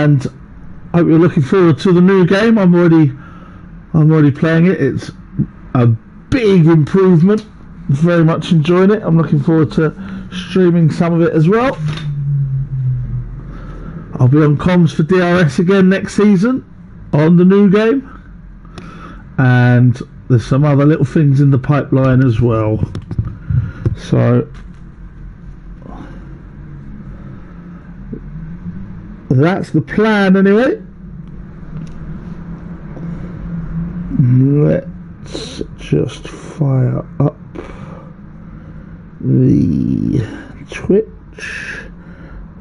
and I hope you're looking forward to the new game. I'm already playing it. It's a big improvement. Very much enjoying it. I'm looking forward to streaming some of it as well. I'll be on comms for DRS again next season on the new game, and there's some other little things in the pipeline as well. So that's the plan anyway. Let's just fire up the Twitch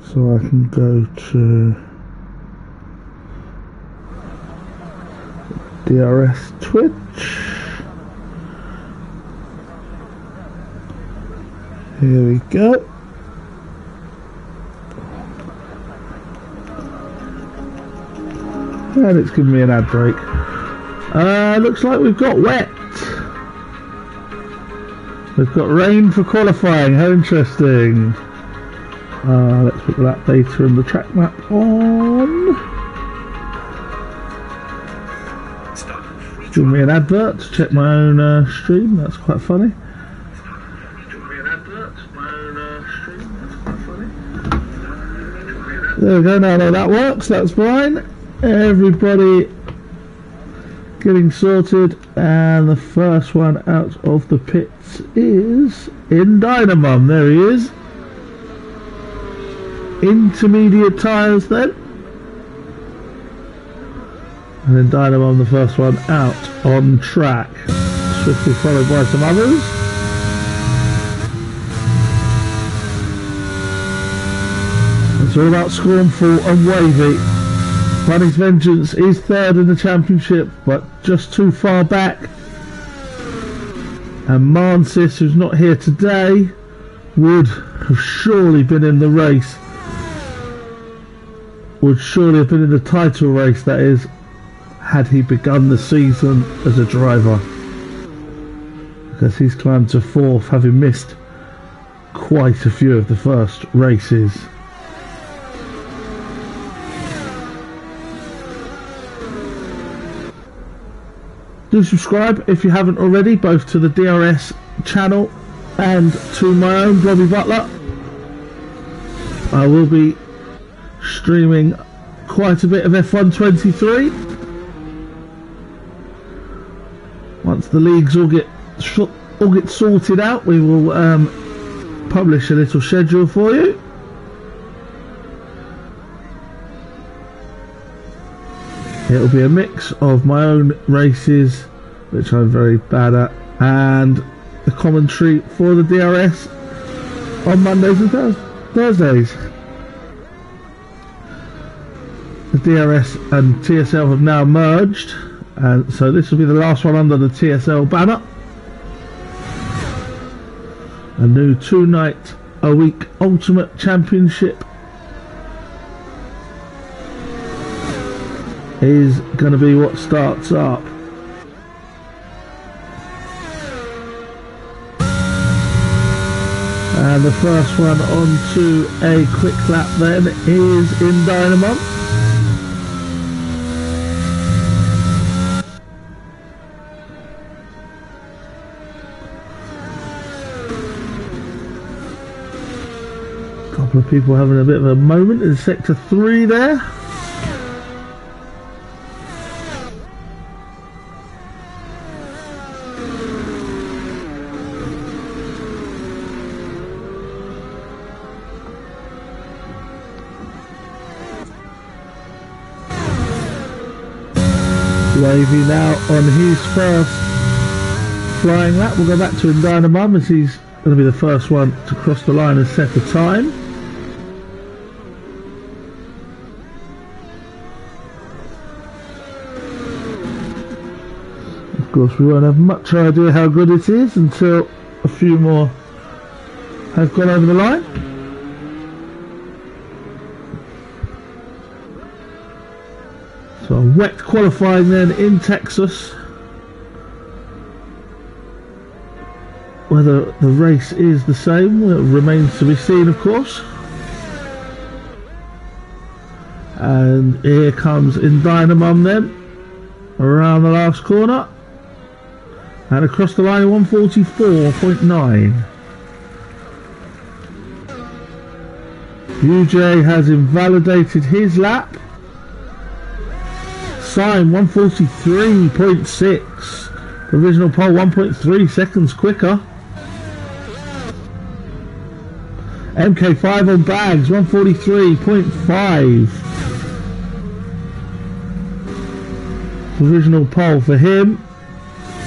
so I can go to DRS Twitch. Here we go. And it's giving me an ad break. Looks like we've got wet. We've got rain for qualifying. How interesting. Let's put that data and the track map on. Give me an advert to check my own stream. That's quite funny. There we go. Now that works. That's fine. Everybody getting sorted, and the first one out of the pits is in Dynamum. There he is. Intermediate tyres then, and then Dynamum the first one out on track, swiftly followed by some others. It's all about Scornful and Wavy. Bunny's Vengeance is third in the championship, but just too far back. And Mansis, who's not here today, would have surely been in the race. Would surely have been in the title race, that is, had he begun the season as a driver. Because he's climbed to fourth, having missed quite a few of the first races. Do subscribe if you haven't already, both to the DRS channel and to my own Bobby Butler. I will be streaming quite a bit of F1 23 once the leagues all get sorted out. We will publish a little schedule for you. It'll be a mix of my own races, which I'm very bad at, and the commentary for the DRS on Mondays and Thursdays. The DRS and TSL have now merged, and so this will be the last one under the TSL banner. A new 2-night-a-week Ultimate Championship is going to be what starts up. And the first one onto a quick lap then is in Dynamum. A couple of people having a bit of a moment in sector 3 there. Wavy now on his first flying lap. We'll go back to Dynamum as he's going to be the first one to cross the line and set the time. Of course, we won't have much idea how good it is until a few more have gone over the line. So wet qualifying then in Texas. Whether the race is the same remains to be seen, of course. And here comes in Dynamum then, around the last corner. And across the line 144.9. UJ has invalidated his lap. Syme 143.6. Provisional pole 1.3 seconds quicker. MK5 on bags 143.5. Provisional pole for him.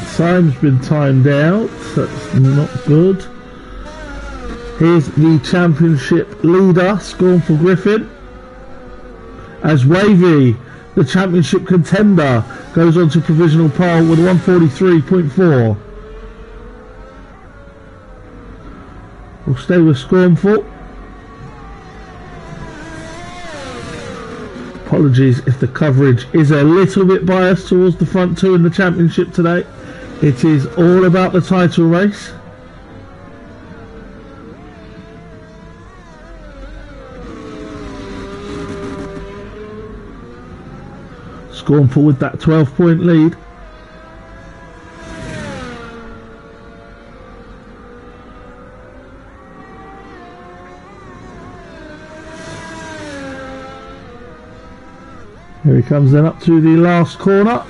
Syme's been timed out. That's not good. Here's the championship leader, Scornful Griffin. As Wavy, the championship contender, goes on to provisional pole with 143.4. We'll stay with Scornful. Apologies if the coverage is a little bit biased towards the front two in the championship today. It is all about the title race. Scornful with that 12-point lead. Here he comes then up to the last corner.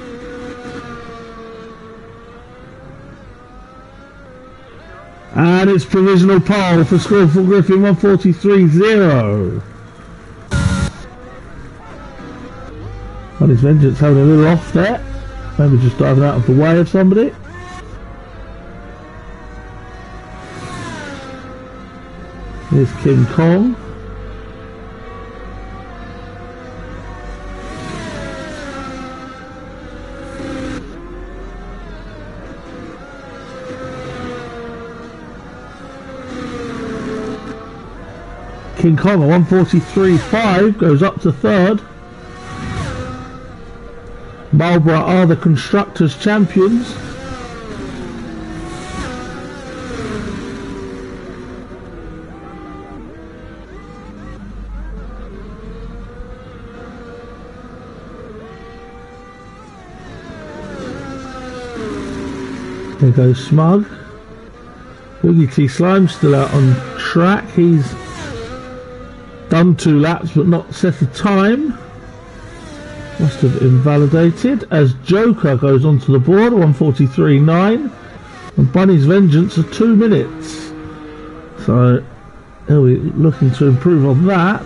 And it's provisional pole for Scornful Griffin 143.0. Bunny's Vengeance having a little off there. Maybe just driving out of the way of somebody. Here's King Kong. King Kong at 143.5 goes up to third. Marlborough are the constructors' champions. There goes Smug. Boogie T Slime still out on track. He's done 2 laps but not set a time. Must have invalidated, as Joker goes onto the board 143.9 and Bunny's Vengeance are 2 minutes. So he'll be looking to improve on that.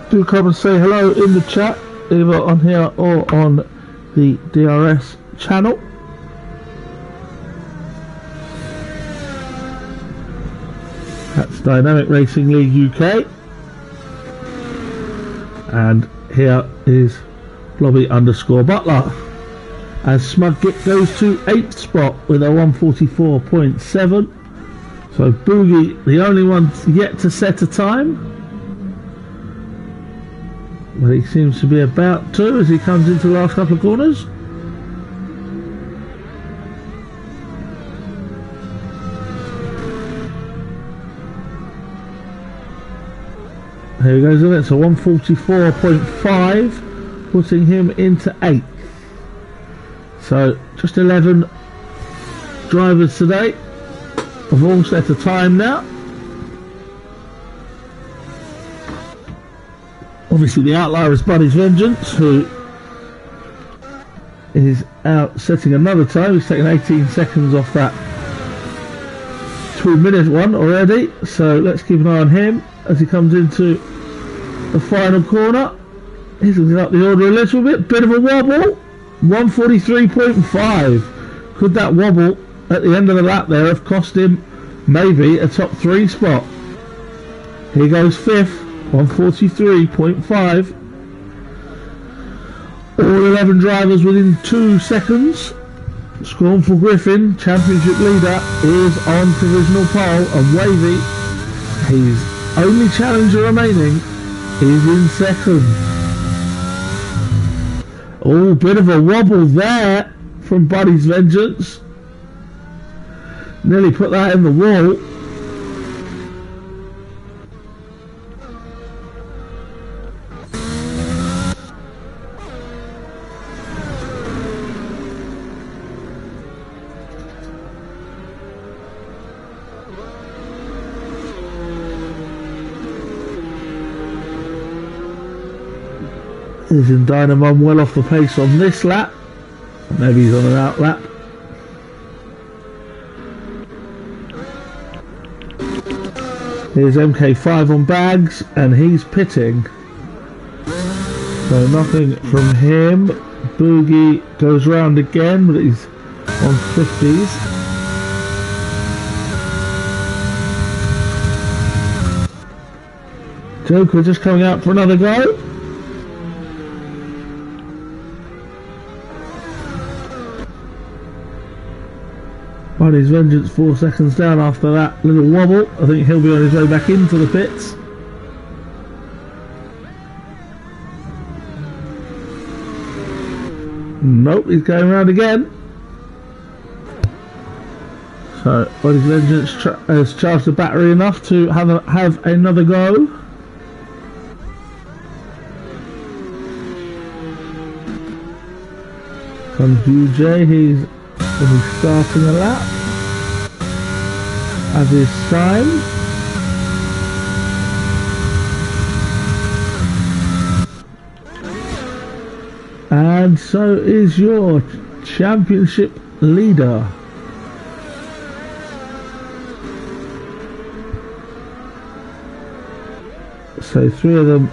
Do come and say hello in the chat, either on here or on the DRS channel. That's Dynamic Racing League UK. And here is Blobby_Butler. As Smug Git goes to 8th spot with a 144.7. So Boogie, the only one yet to set a time. Well, he seems to be about to as he comes into the last couple of corners. Here he goes, it's a 144.5, putting him into 8th. So just 11 drivers today have all set a time now. Obviously the outlier is Bunny's Vengeance, who is out setting another time. He's taken 18 seconds off that 2-minute one already. So let's keep an eye on him as he comes into the final corner. He's looking up the order a little bit of a wobble. 143.5. Could that wobble at the end of the lap there have cost him maybe a top 3 spot? Here goes 5th. 143.5. All 11 drivers within 2 seconds. Scornful Griffin, championship leader, is on provisional pole, and Wavy, his only challenger remaining, He's in second. Oh, bit of a wobble there from Buddy's Vengeance. Nearly put that in the wall. He's in Dynamum well off the pace on this lap. Maybe he's on an out lap. Here's MK5 on bags and he's pitting. So nothing from him. Boogie goes round again, but he's on 50s. Joker just coming out for another go. Buddy's Vengeance 4 seconds down after that little wobble. I think he'll be on his way back into the pits. Nope, he's going around again. So Buddy's Vengeance has charged the battery enough to have another go. Comes UJ, he's starting a lap. As is Sime. And so is your championship leader. So 3 of them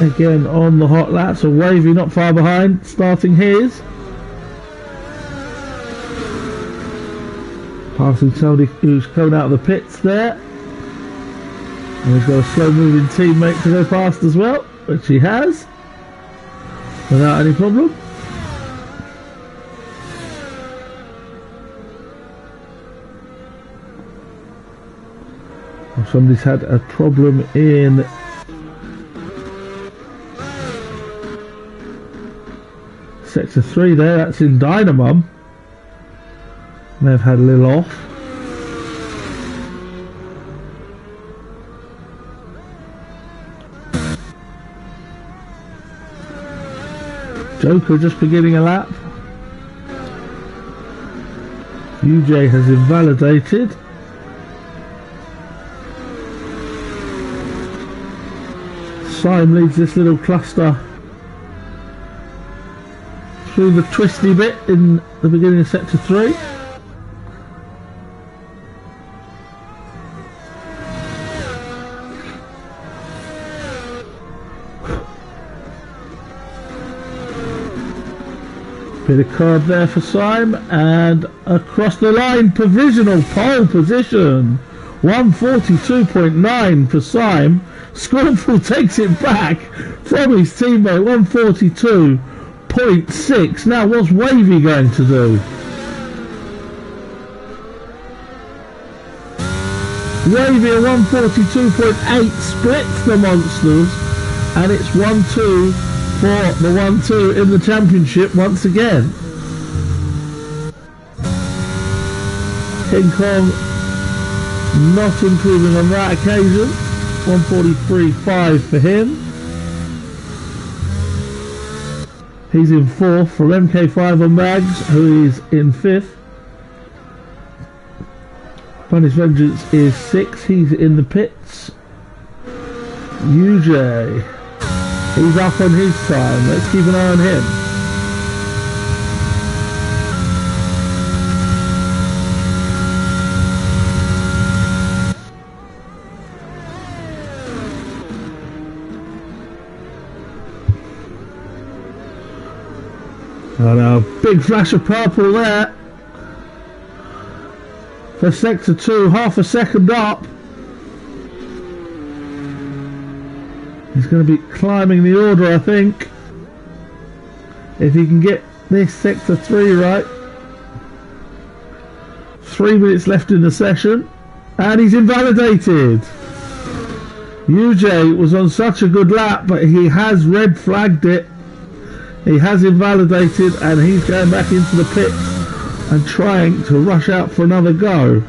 again on the hot lap. So Wavy not far behind, starting his. Passing somebody who's coming out of the pits there. And he's got a slow moving teammate to go past as well, which he has. Without any problem. Well, somebody's had a problem in Sector 3 there, that's in Dynamum. May have had a little off. Joker just beginning a lap. UJ has invalidated. Sime leads this little cluster through the twisty bit in the beginning of Sector 3. Bit of card there for Sime, and across the line, provisional pole position, 142.9 for Sime. Scornful takes it back from his teammate, 142.6. Now what's Wavy going to do? Wavy at 142.8 splits the monsters, and it's 1-2 for the 1-2 in the championship once again. King Kong not improving on that occasion. 143.5 for him. He's in 4th from MK5 on bags, who is in 5th. Buddy's Vengeance is 6th, he's in the pits. UJ, he's up on his time, let's keep an eye on him. And a big flash of purple there for Sector 2, half a second up. He's going to be climbing the order, I think, if he can get this Sector 3 right. 3 minutes left in the session, and he's invalidated. UJ was on such a good lap, but he has red flagged it. He has invalidated, and he's going back into the pits and trying to rush out for another go.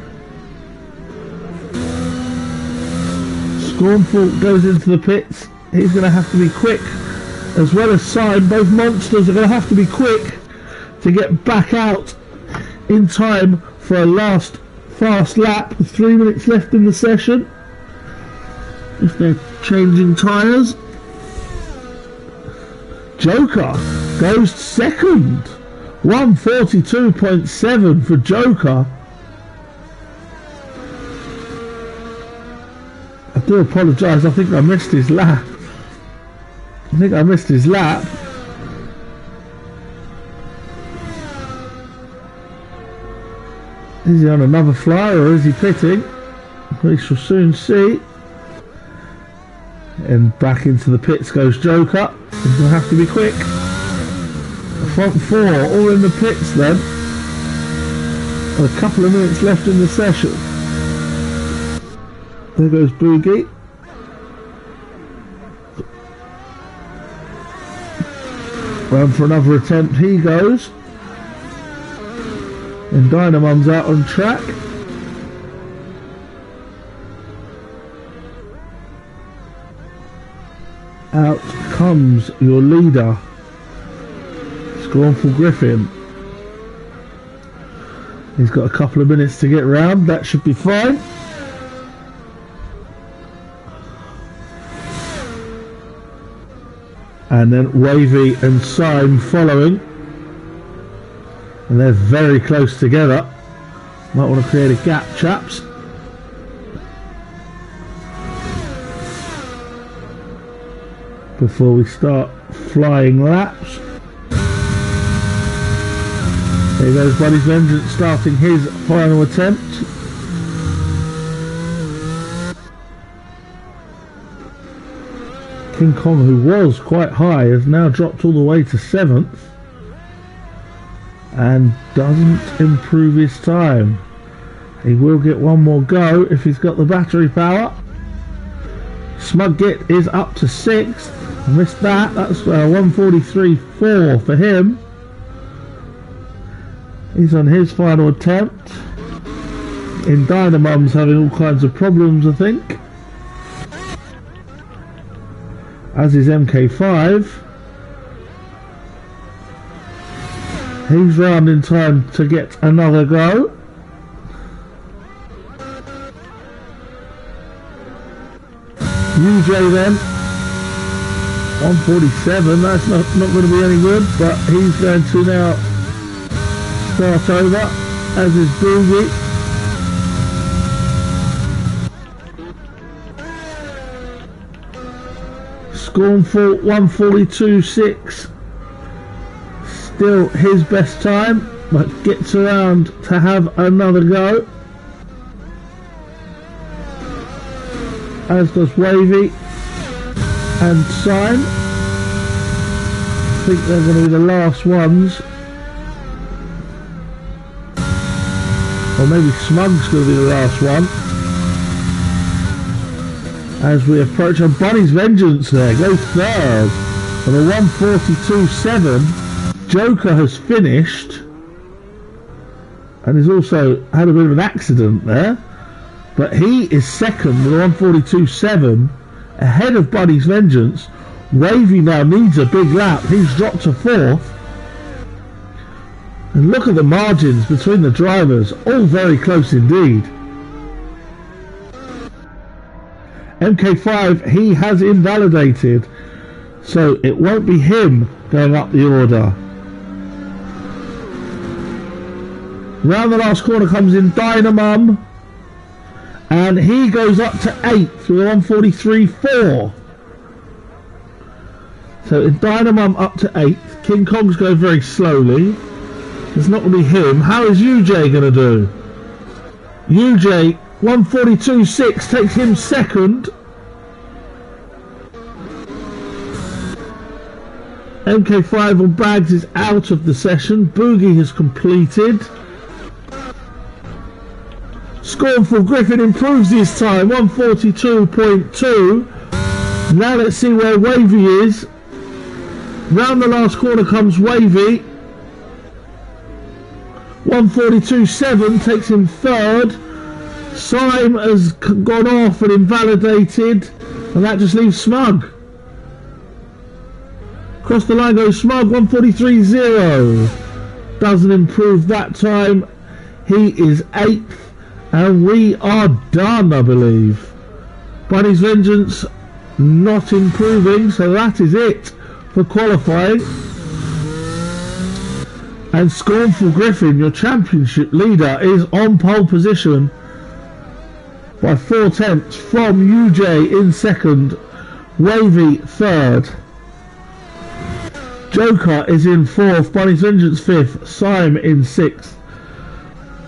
Scornful goes into the pits. He's going to have to be quick as well as Sign. Both monsters are going to have to be quick to get back out in time for a last fast lap with 3 minutes left in the session. If they're changing tyres. Joker goes second. 142.7 for Joker. I do apologise, I think I missed his lap. Is he on another flyer or is he pitting? We shall soon see. And back into the pits goes Joker. He's going to have to be quick. The front four all in the pits then. And a couple of minutes left in the session. There goes Boogie. Round for another attempt he goes. And Dynamum's out on track. Out comes your leader, Scornful Griffin. He's got a couple of minutes to get round, that should be fine. And then Wavy and Sign following. And they're very close together. Might want to create a gap, chaps. Before we start flying laps. There goes Buddy's Vengeance starting his final attempt. King Kong, who was quite high, has now dropped all the way to 7th and doesn't improve his time. He will get one more go if he's got the battery power. Smug Git is up to 6th. Missed that. That's 143.4 for him. He's on his final attempt. In Dynamum's having all kinds of problems, I think. As is MK5. He's round in time to get another go. UJ then. 147, that's not going to be any good, but he's going to now start over, as is Boogie. Scornful 142.6, still his best time, but gets around to have another go. As does Wavy and Sign. I think they're going to be the last ones. Or maybe Smug's going to be the last one. As we approach on Bunny's Vengeance there, goes third on a 142.7. Joker has finished and has also had a bit of an accident there. But he is second with a 142.7. Ahead of Buddy's Vengeance. Wavy now needs a big lap. He's dropped to 4th. And look at the margins between the drivers. All very close indeed. MK5, he has invalidated. So it won't be him going up the order. Round the last corner comes in Dynamum. And he goes up to 8th with a 143.4. So in Dynamum up to 8th. King Kong's going very slowly. It's not going to be him. How is UJ going to do? UJ 142.6 takes him second. MK5 on Bags is out of the session. Boogie has completed. Scornful Griffin improves his time, 142.2. Now let's see where Wavy is. Round the last corner comes Wavy. 142.7 takes him third. Syme has gone off and invalidated, and that just leaves Smug. Across the line goes Smug, 143.0. Doesn't improve that time. He is 8th, and we are done, I believe. Bunny's Vengeance not improving, so that is it for qualifying. And Scornful Griffin, your championship leader, is on pole position by 4 tenths from UJ in second, Wavy third. Joker is in fourth, Bunny's Vengeance fifth, Syme in sixth,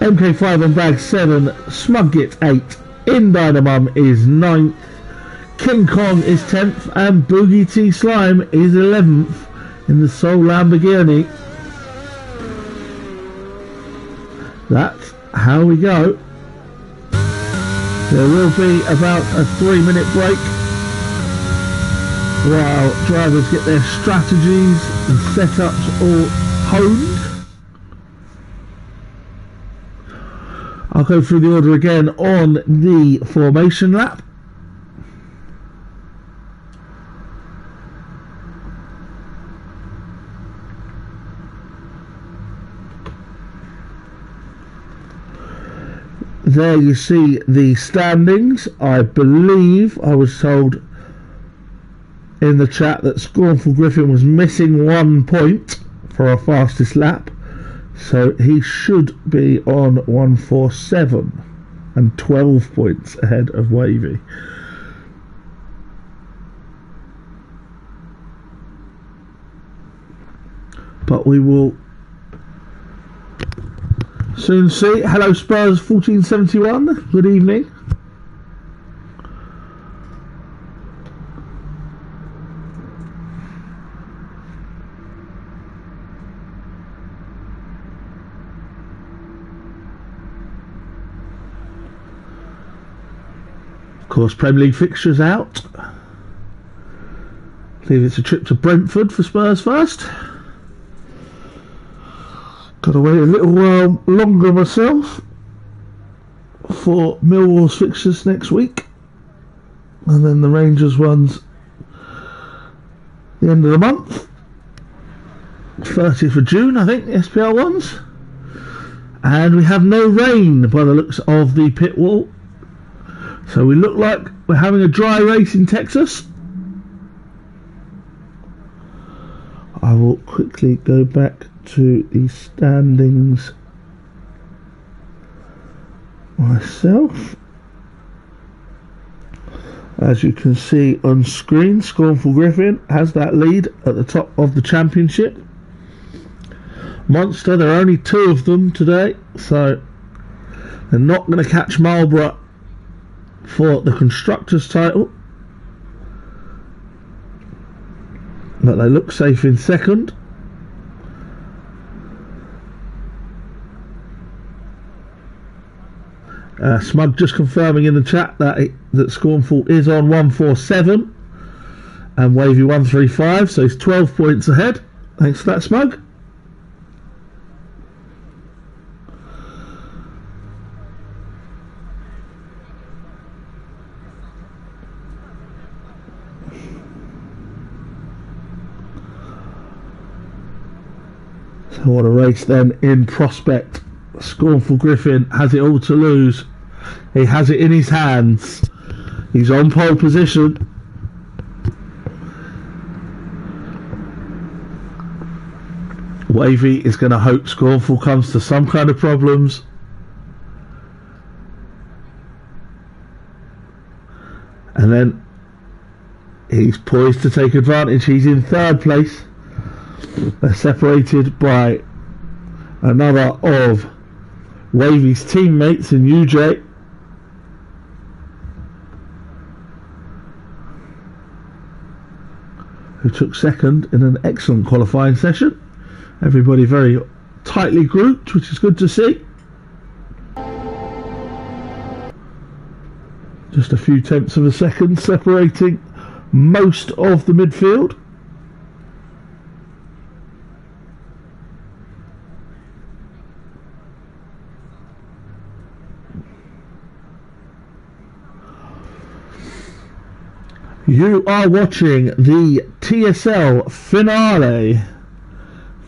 MK5 on bag 7, Smugget 8, In Dynamum is 9th, King Kong is 10th, and Boogie T Slime is 11th in the Soul Lamborghini. That's how we go. There will be about a 3-minute break while drivers get their strategies and setups all honed. I'll go through the order again on the formation lap. There you see the standings. I believe I was told in the chat that Scornful Griffin was missing 1 point for our fastest lap, so he should be on 147 and 12 points ahead of Wavy. But we will soon see. Hello Spurs 1471, good evening. Of course, Premier League fixtures out. I believe it's a trip to Brentford for Spurs first. Got to wait a little while longer myself for Millwall's fixtures next week, and then the Rangers ones the end of the month, 30th of June I think, the SPL ones. And we have no rain by the looks of the pit wall, so we look like we're having a dry race in Texas. I will quickly go back to the standings myself. As you can see on screen, Scornful Griffin has that lead at the top of the championship. Monster, there are only 2 of them today, so they're not going to catch Marlborough for the Constructors title, but they look safe in second. Smug just confirming in the chat that Scornful is on 147 and Wavy 135, so he's 12 points ahead. Thanks for that, Smug. So what a race then in prospect. Scornful Griffin has it all to lose. He has it in his hands. He's on pole position. Wavy is going to hope Scornful comes to some kind of problems. And then he's poised to take advantage. He's in third place. They're separated by another of Wavy's teammates in UJ. Who took second in an excellent qualifying session. Everybody very tightly grouped, which is good to see. Just a few tenths of a second separating most of the midfield. You are watching the TSL finale,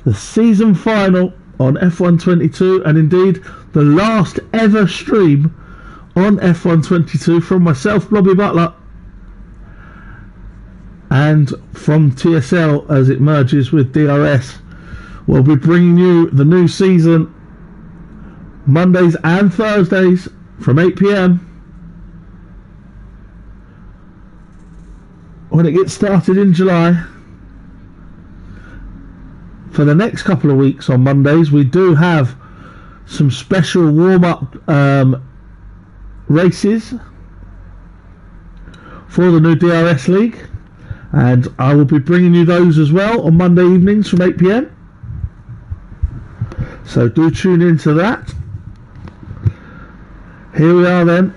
the season final on F122, and indeed the last ever stream on F122 from myself, Blobby Butler, and from TSL as it merges with DRS. We'll be bringing you the new season Mondays and Thursdays from 8 PM. When it gets started in July. For the next couple of weeks on Mondays, we do have some special warm-up races for the new DRS League, and I will be bringing you those as well on Monday evenings from 8 PM. So do tune into that. Here we are then.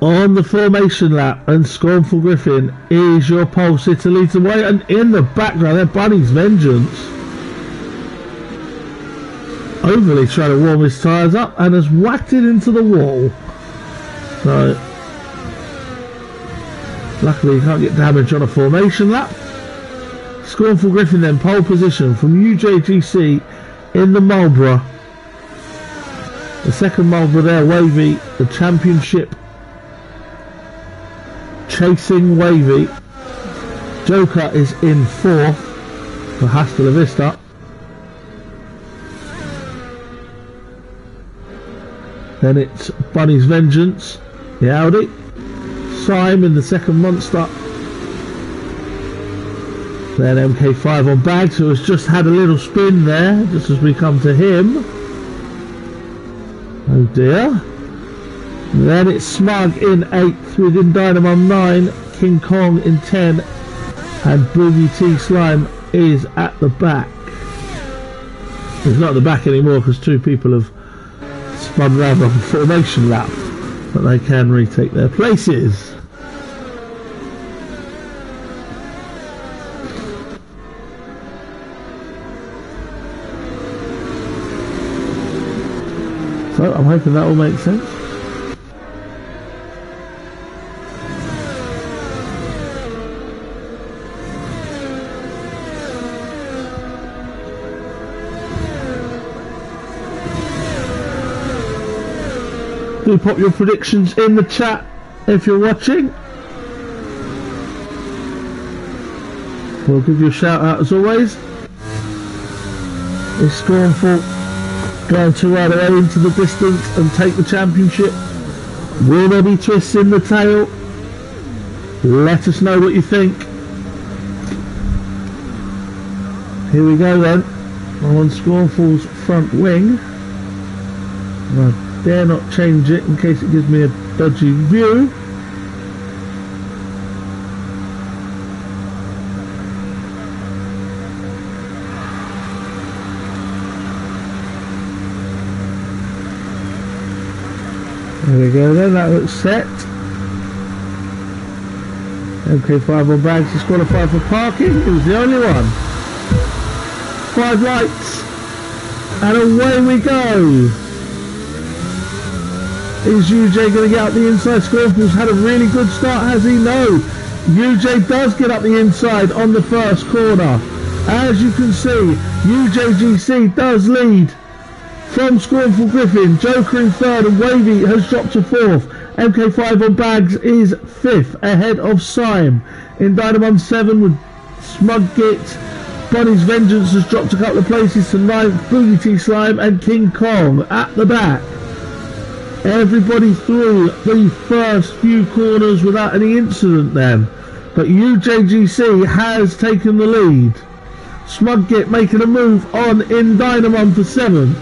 On the formation lap, and Scornful Griffin is your pole sitter, leads the way, and in the background there, Bunny's Vengeance overly trying to warm his tyres up and has whacked it into the wall. So luckily you can't get damage on a formation lap. Scornful Griffin then pole position from UJGC in the Marlborough. The second Marlborough there, Wavy, the championship chasing Wavy. Joker is in fourth for Hasta La Vista. Then it's Bunny's Vengeance, the Audi. Sime in the second Monster. Then MK5 on Bags, who has just had a little spin there, just as we come to him. Oh dear. Then it's Smug in 8th with Dynamo 9, King Kong in 10, and Boogie T Slime is at the back. He's not at the back anymore because two people have spun round off a formation lap, but they can retake their places. So I'm hoping that will make sense. Do pop your predictions in the chat if you're watching. We'll give you a shout out as always. Is Scornful going to ride away into the distance and take the championship? Will there be twists in the tail? Let us know what you think. Here we go then. I'm on Scornful's front wing. I dare not change it in case it gives me a dodgy view. There we go then, that looks set. MK5 on Bags is qualified for parking. He was the only one. 5 lights. And away we go. Is UJ going to get up the inside? Scornful's had a really good start, has he? No. UJ does get up the inside on the first corner. As you can see, UJGC does lead from Scornful Griffin. Joker in third and Wavy has dropped to fourth. MK5 on Bags is fifth ahead of Sime. In Dynamon 7 with Smug Git. Bunny's Vengeance has dropped a couple of places to ninth. Boogie T Slime and King Kong at the back. Everybody through the first few corners without any incident then. But UJGC has taken the lead. Smug Git making a move on in Dynamon for 7th.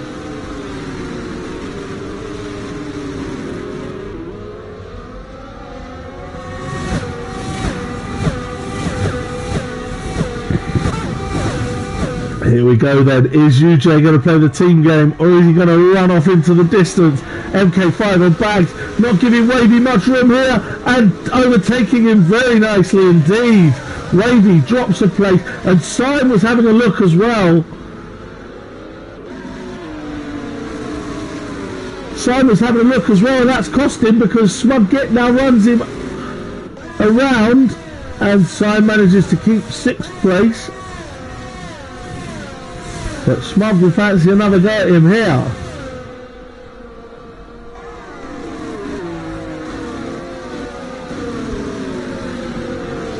Here we go then. Is UJ going to play the team game, or is he going to run off into the distance? MK5 on Bags, not giving Wavy much room here, and overtaking him very nicely indeed. Wavy drops a place, and Simon was having a look as well. Simon's having a look as well, and that's cost him because Smug Git now runs him around, and Simon manages to keep 6th place. But Smug will fancy another go at him here.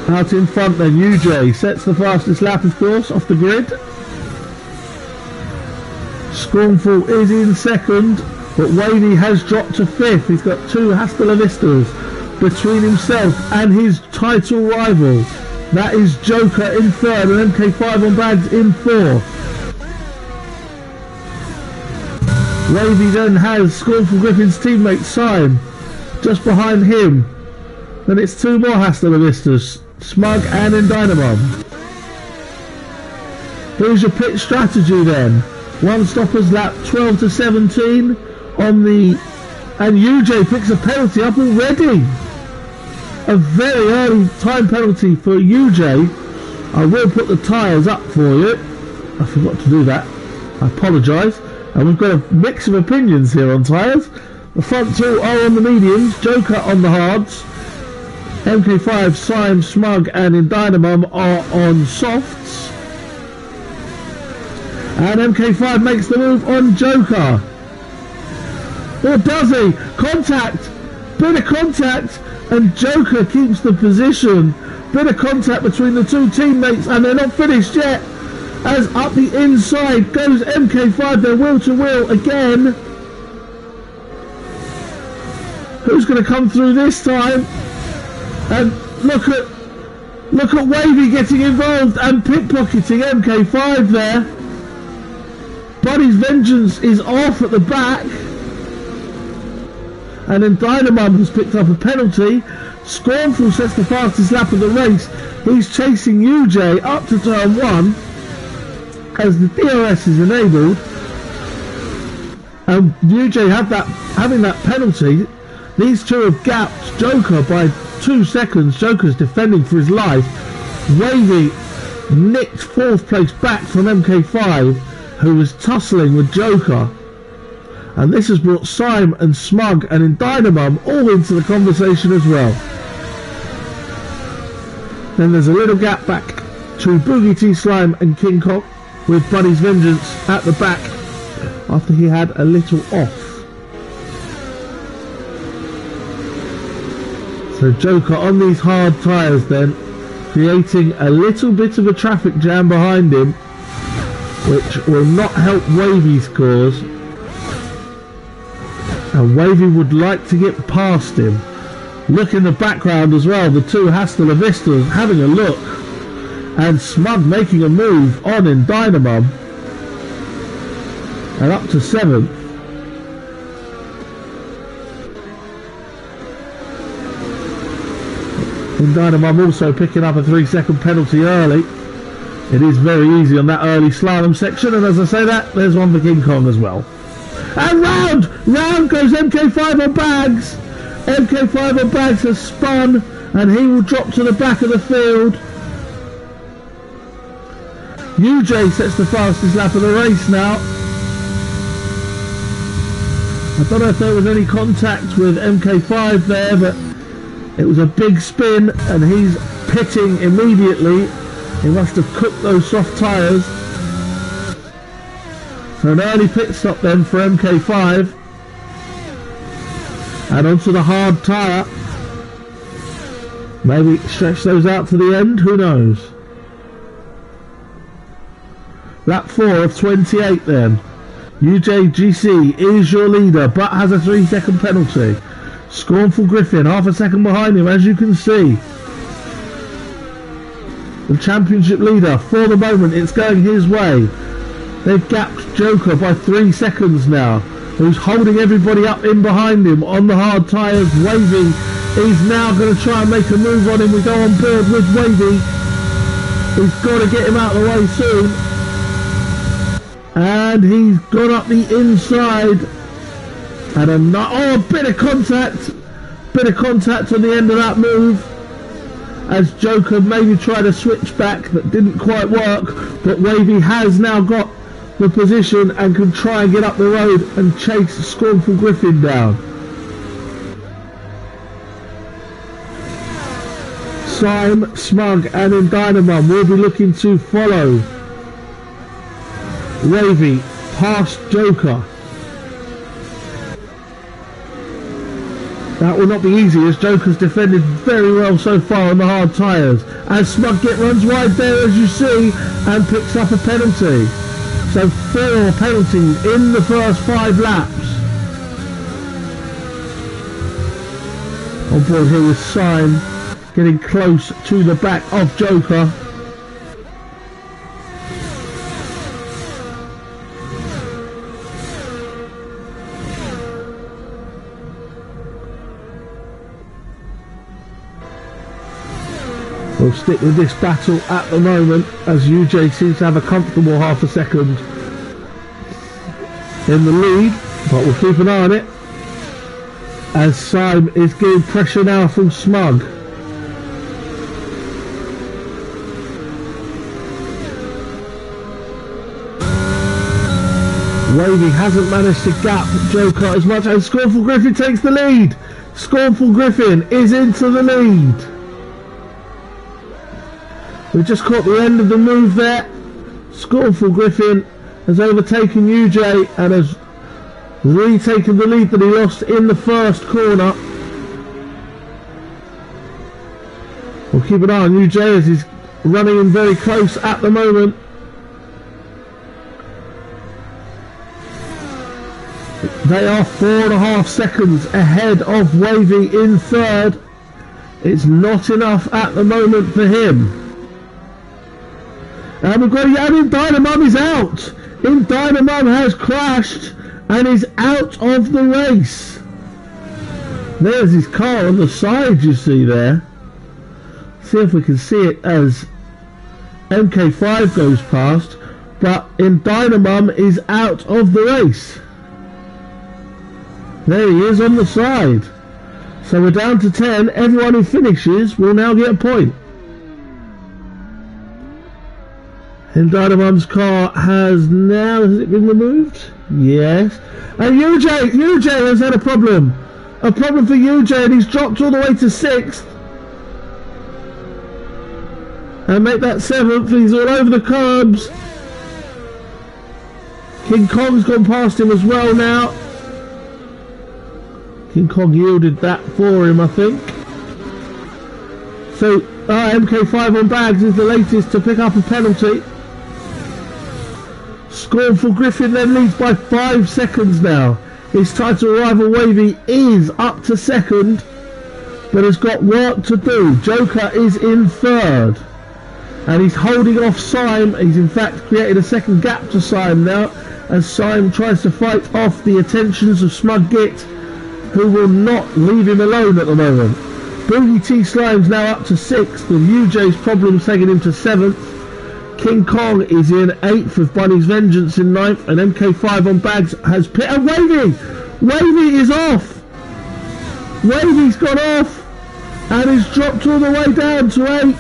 Out in front then, UJ sets the fastest lap, of course, off the grid. Scornful is in 2nd, but Wavy has dropped to 5th. He's got 2 Hasta La Vistas between himself and his title rival. That is Joker in 3rd and MK5 on Bags in 4th. Wavy then has Scornful Griffin's teammate Sime just behind him. Then it's 2 more Hasta La Vistas, Smug and Endynamum. Here's your pit strategy then. One stopper's lap 12 to 17 on the... And UJ picks a penalty up already. A very early time penalty for UJ. I will put the tyres up for you. I forgot to do that. I apologise. And we've got a mix of opinions here on tyres. The front 2 are on the mediums, Joker on the hards. MK5, Sime, Smug and Endynamum are on softs. And MK5 makes the move on Joker. Or does he? Contact! Bit of contact, and Joker keeps the position. Bit of contact between the 2 teammates, and they're not finished yet. As up the inside goes MK5, they're wheel to wheel again. Who's going to come through this time? And look at Wavy getting involved and pickpocketing MK5 there. Buddy's Vengeance is off at the back. And then Endynamum has picked up a penalty. Scornful sets the fastest lap of the race. He's chasing UJ up to turn 1 as the DRS is enabled. And UJ having that penalty. These 2 have gapped Joker by 2 seconds. Joker's defending for his life. Wavy nicked 4th place back from MK5, who was tussling with Joker. And this has brought Sime and Smug and Endynamum all into the conversation as well. Then there's a little gap back to Boogie T Slime and King Kong, with Buddy's Vengeance at the back after he had a little off. So Joker on these hard tyres then, creating a little bit of a traffic jam behind him, which will not help Wavy's cause. And Wavy would like to get past him. Look in the background as well, the 2 Hasta La Vistas having a look. And Smug making a move on Endynamum. And up to 7th. Endynamum also picking up a 3-second penalty early. It is very easy on that early slalom section, and as I say that, there's one for King Kong as well. And round goes MK5 on Bags. MK5 on Bags has spun, and he will drop to the back of the field. UJ sets the fastest lap of the race now. I don't know if there was any contact with MK5 there, but it was a big spin, and he's pitting immediately. He must have cooked those soft tyres. So an early pit stop then for MK5. And onto the hard tyre. Maybe stretch those out to the end, who knows. Lap 4 of 28 then. UJGC is your leader, but has a 3-second penalty. Scornful Griffin, half a second behind him, as you can see. The championship leader, for the moment, it's going his way. They've gapped Joker by 3 seconds now, who's holding everybody up in behind him on the hard tyres. Wavy is now going to try and make a move on him. We go on board with Wavy. He's got to get him out of the way soon. And he's gone up the inside. And a bit of contact. Bit of contact on the end of that move. As Joker maybe tried a switch back that didn't quite work. But Wavy has now got the position and can try and get up the road and chase Scornful Griffin down. Sime, Smug and Indynamum will be looking to follow Wavy past Joker. That will not be easy as Joker's defended very well so far on the hard tyres. As Smug runs wide there as you see and picks up a penalty. So 4 penalties in the first 5 laps. On board here with Sime getting close to the back of Joker. We'll stick with this battle at the moment as UJ seems to have a comfortable half a second in the lead, but we'll keep an eye on it as Sime is getting pressure now from Smug. Wavy hasn't managed to gap Joker as much, and Scornful Griffin takes the lead. Scornful Griffin is into the lead. We've just caught the end of the move there. Scornful Griffin has overtaken UJ and has retaken the lead that he lost in the first corner. We'll keep an eye on UJ as he's running in very close at the moment. They are 4.5 seconds ahead of Wavy in third. It's not enough at the moment for him. And we've got Indynamum is out. Indynamum has crashed and is out of the race. There's his car on the side you see there. See if we can see it as MK5 goes past. But Indynamum is out of the race. There he is on the side. So we're down to 10. Everyone who finishes will now get a point. Indynamum's car has it been removed? Yes. And UJ has had a problem. A problem for UJ, and he's dropped all the way to 6th. And make that 7th, he's all over the curbs. King Kong's gone past him as well now. King Kong yielded that for him, I think. So MK5 on bags is the latest to pick up a penalty. Scornful Griffin then leads by 5 seconds now. His title rival Wavy is up to 2nd, but has got work to do. Joker is in 3rd, and he's holding off Sime. He's in fact created a second gap to Sime now, as Sime tries to fight off the attentions of Smug Git, who will not leave him alone at the moment. Boogie T Slime's now up to 6th, with UJ's problems taking him to 7th. King Kong is in 8th with Bunny's Vengeance in 9th, and MK5 on bags has pit. And Wavy is off. Wavy's gone off and he's dropped all the way down to 8th.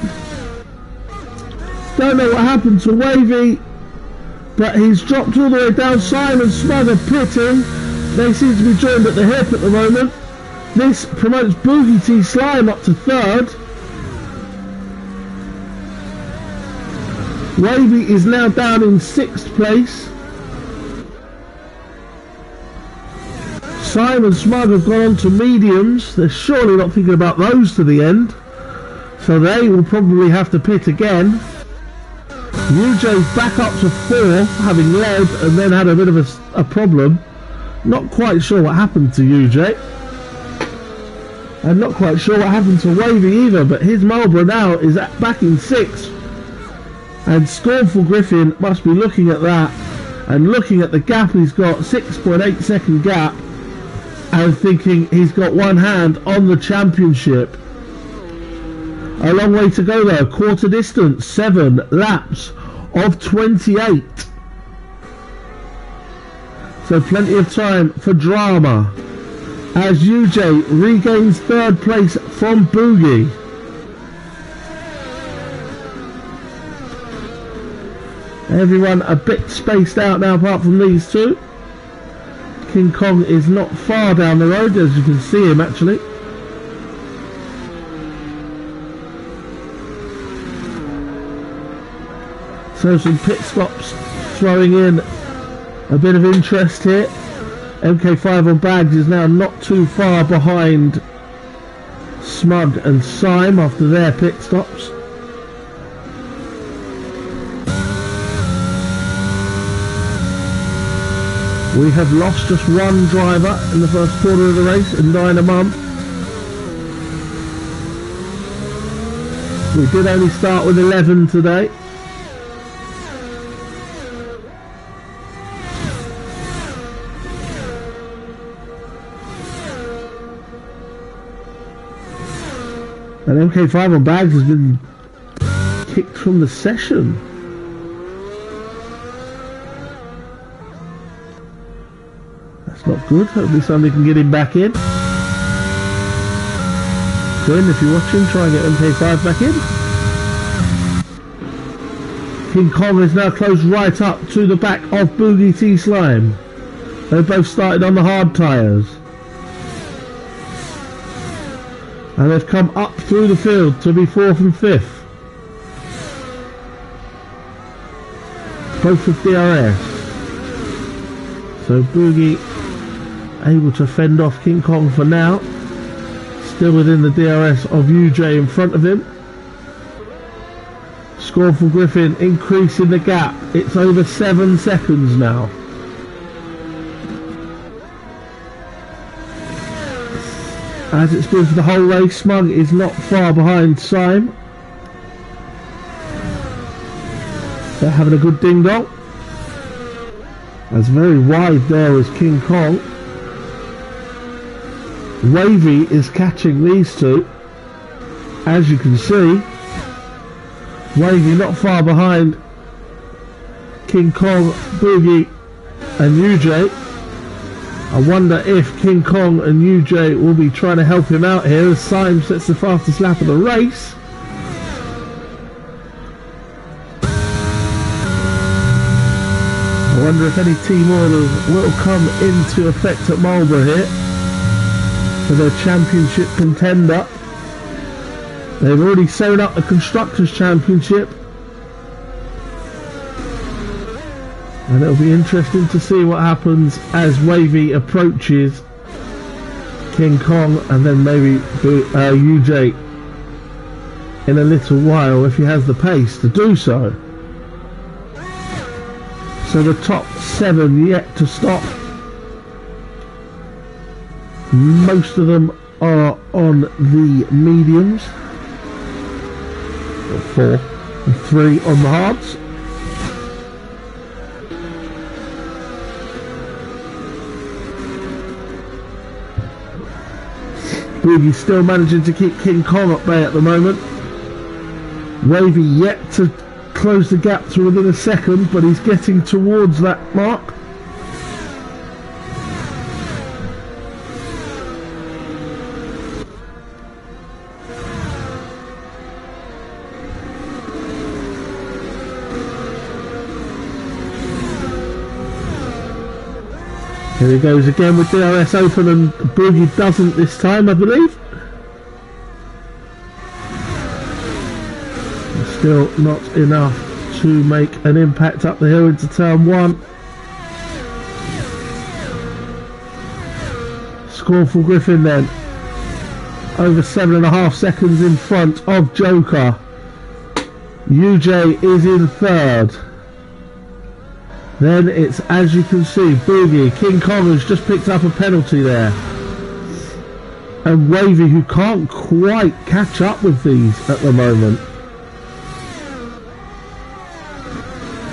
Don't know what happened to Wavy, but he's dropped all the way down. Simon Smug are pitting. They seem to be joined at the hip at the moment. This promotes Boogie T Slime up to 3rd. Wavy is now down in 6th place. Simon Smug have gone on to mediums. They're surely not thinking about those to the end, so they will probably have to pit again. UJ's back up to 4, having led and then had a bit of a problem. Not quite sure what happened to UJ. I'm not quite sure what happened to Wavy either, but his Marlboro now is back in 6th. And Scornful Griffin must be looking at that and looking at the gap he's got, 6.8 second gap, and thinking he's got one hand on the championship. A long way to go though, quarter distance, 7 laps of 28. So plenty of time for drama as UJ regains third place from Boogie. Everyone a bit spaced out now apart from these two. King Kong is not far down the road, as you can see him actually. So some pit stops throwing in a bit of interest here. MK5 on bags is now not too far behind Smug and Syme after their pit stops. We have lost just one driver in the first quarter of the race in Dynamum. We did only start with 11 today. And MK5 on bags has been kicked from the session. That's not good. Hopefully somebody can get him back in. Quinn, if you're watching, try and get MK5 back in. King Kong is now close right up to the back of Boogie T Slime. They both started on the hard tyres. And they've come up through the field to be 4th and 5th. Both with DRS. So Boogie able to fend off King Kong for now. Still within the DRS of UJ in front of him. Scornful Griffin increasing the gap. It's over 7 seconds now. As it's been for the whole race, Smug is not far behind Syme. They're having a good ding dong. That's very wide there is King Kong. Wavy is catching these two. As you can see, Wavy not far behind King Kong, Boogie and UJ. I wonder if King Kong and UJ will be trying to help him out here as Syme sets the fastest lap of the race. I wonder if any team orders will come into effect at Marlborough here for their championship contender. They've already sewn up the Constructors' Championship. And it'll be interesting to see what happens as Wavy approaches King Kong and then maybe UJ in a little while if he has the pace to do so. So the top 7 yet to stop. Most of them are on the mediums. 4 and 3 on the hards. Boogie's still managing to keep King Kong at bay at the moment. Wavy yet to close the gap to within a second, but he's getting towards that mark. Here he goes again with DRS open and Boogie doesn't this time, I believe. Still not enough to make an impact up the hill into turn 1. Scornful Griffin then. Over 7.5 seconds in front of Joker. UJ is in 3rd. Then it's, as you can see, Boogie. King Kong has just picked up a penalty there. And Wavy, who can't quite catch up with these at the moment.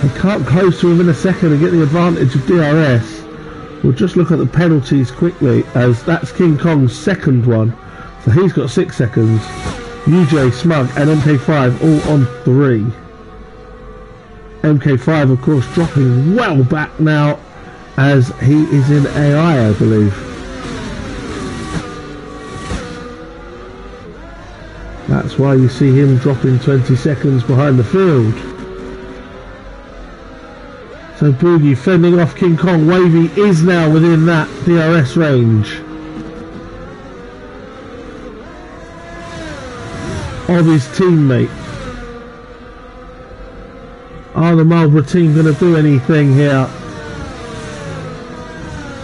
They can't close to within a second and get the advantage of DRS. We'll just look at the penalties quickly, as that's King Kong's 2nd one. So he's got 6 seconds. UJ, Smug and MK5 all on 3. MK5 of course dropping well back now as he is in AI, I believe. That's why you see him dropping 20 seconds behind the field. So Boogie fending off King Kong. Wavy is now within that DRS range of his teammate. Are the Marlborough team going to do anything here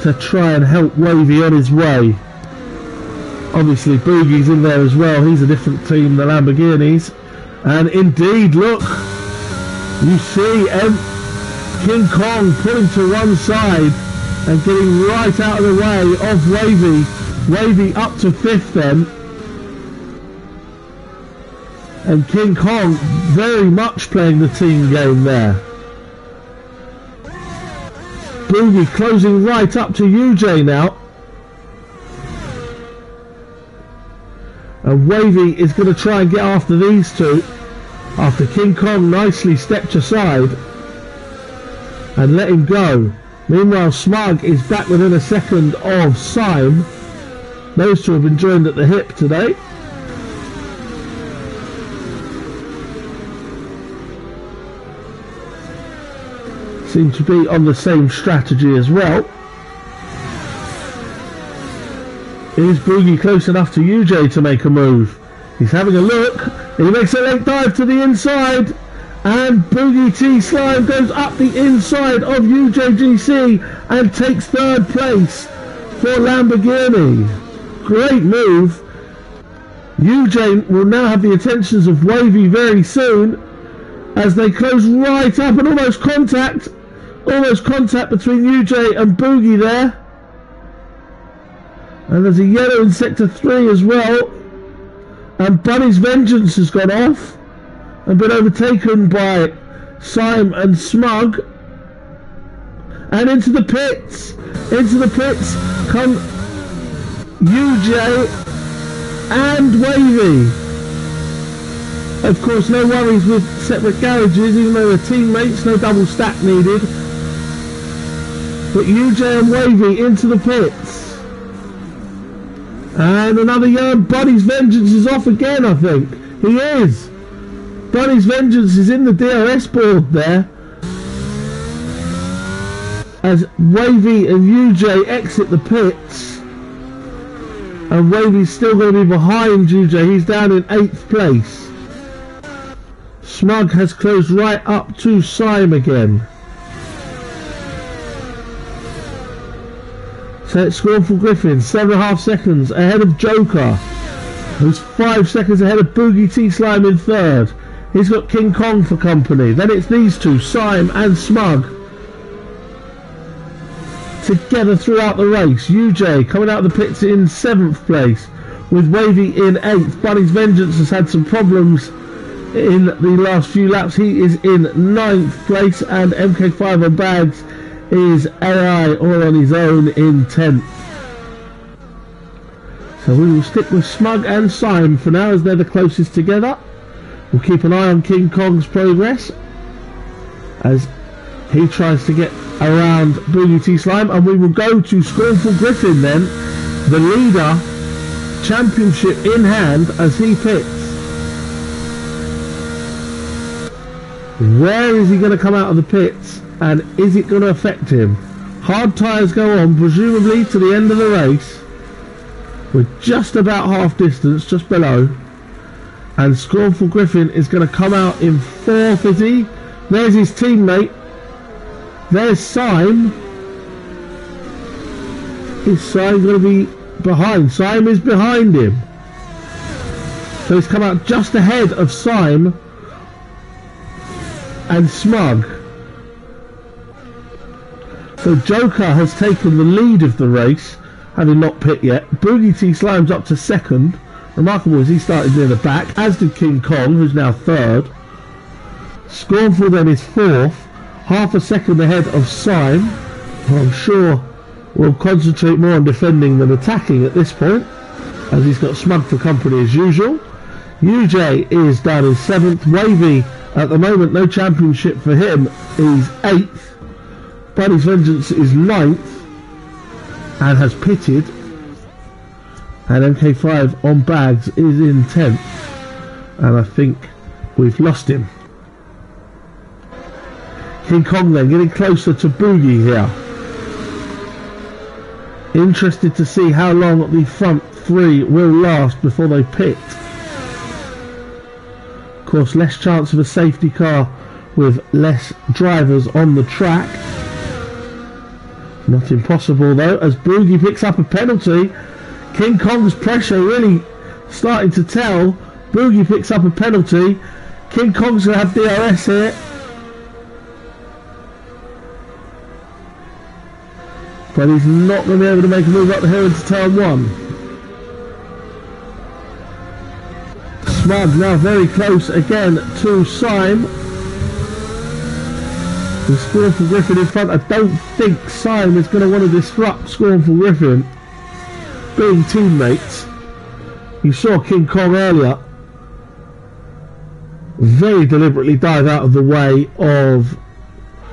to try and help Wavy on his way? Obviously Boogie's in there as well. He's a different team, the Lamborghinis. And indeed, look, you see King Kong pulling to one side and getting right out of the way of Wavy. Wavy up to 5th then. And King Kong very much playing the team game there. Boogie closing right up to UJ now. And Wavy is going to try and get after these two after King Kong nicely stepped aside and let him go. Meanwhile, Smug is back within a second of Syme. Those two have been joined at the hip today. Seem to be on the same strategy as well. Is Boogie close enough to UJ to make a move? He's having a look. He makes a late dive to the inside. And Boogie T Slime goes up the inside of UJGC and takes 3rd place for Lamborghini. Great move. UJ will now have the attentions of Wavy very soon as they close right up and almost contact between UJ and Boogie there. And there's a yellow in sector 3 as well. And Bunny's Vengeance has gone off and been overtaken by Syme and Smug. And into the pits come UJ and Wavy. Of course, no worries with separate garages, even though they're teammates, no double stack needed. But UJ and Wavy into the pits. And another young Bunny's Vengeance is off again, I think. He is. Bunny's Vengeance is in the DRS board there. As Wavy and UJ exit the pits. And Wavy's still going to be behind UJ. He's down in 8th place. Smug has closed right up to Syme again. So it's Scornful Griffin, 7.5 seconds ahead of Joker, who's 5 seconds ahead of Boogie T Slime in 3rd. He's got King Kong for company. Then it's these two, Syme and Smug, together throughout the race. UJ coming out of the pits in 7th place, with Wavy in 8th. Bunny's Vengeance has had some problems in the last few laps. He is in 9th place, and MK5 on bags is AI all on his own in 10th. So we will stick with Smug and Syme for now, as they're the closest together. We'll keep an eye on King Kong's progress as he tries to get around Boogie T Slime, and we will go to Scornful Griffin then, the leader, championship in hand, as he pits. Where is he going to come out of the pits, and is it going to affect him? Hard tyres go on, presumably to the end of the race. We're just about half distance, just below. And Scornful Griffin is going to come out in 4th, is he? There's his teammate. There's Syme. Is Syme going to be behind? Syme is behind him. So he's come out just ahead of Syme and Smug. So Joker has taken the lead of the race, having not pit yet. Boogie T Slime's up to 2nd. Remarkable as he started near the back, as did King Kong, who's now 3rd. Scornful then is 4th, half a second ahead of Syme, who I'm sure will concentrate more on defending than attacking at this point, as he's got Smug for company as usual. UJ is down in 7th. Wavy, at the moment, no championship for him. He's 8th. Buddy's Vengeance is 9th and has pitted, and MK5 on bags is in 10th, and I think we've lost him. King Kong then getting closer to Boogie here. Interested to see how long the front three will last before they pit. Of course, less chance of a safety car with less drivers on the track. Not impossible though, as Boogie picks up a penalty. King Kong's pressure really starting to tell. Boogie picks up a penalty. King Kong's going to have DRS here. But he's not going to be able to make a move up the hill into turn 1. Smug now very close again to Syme. The Scornful Griffin in front. I don't think Syme is going to want to disrupt Scornful Griffin being teammates. You saw King Kong earlier very deliberately dive out of the way of,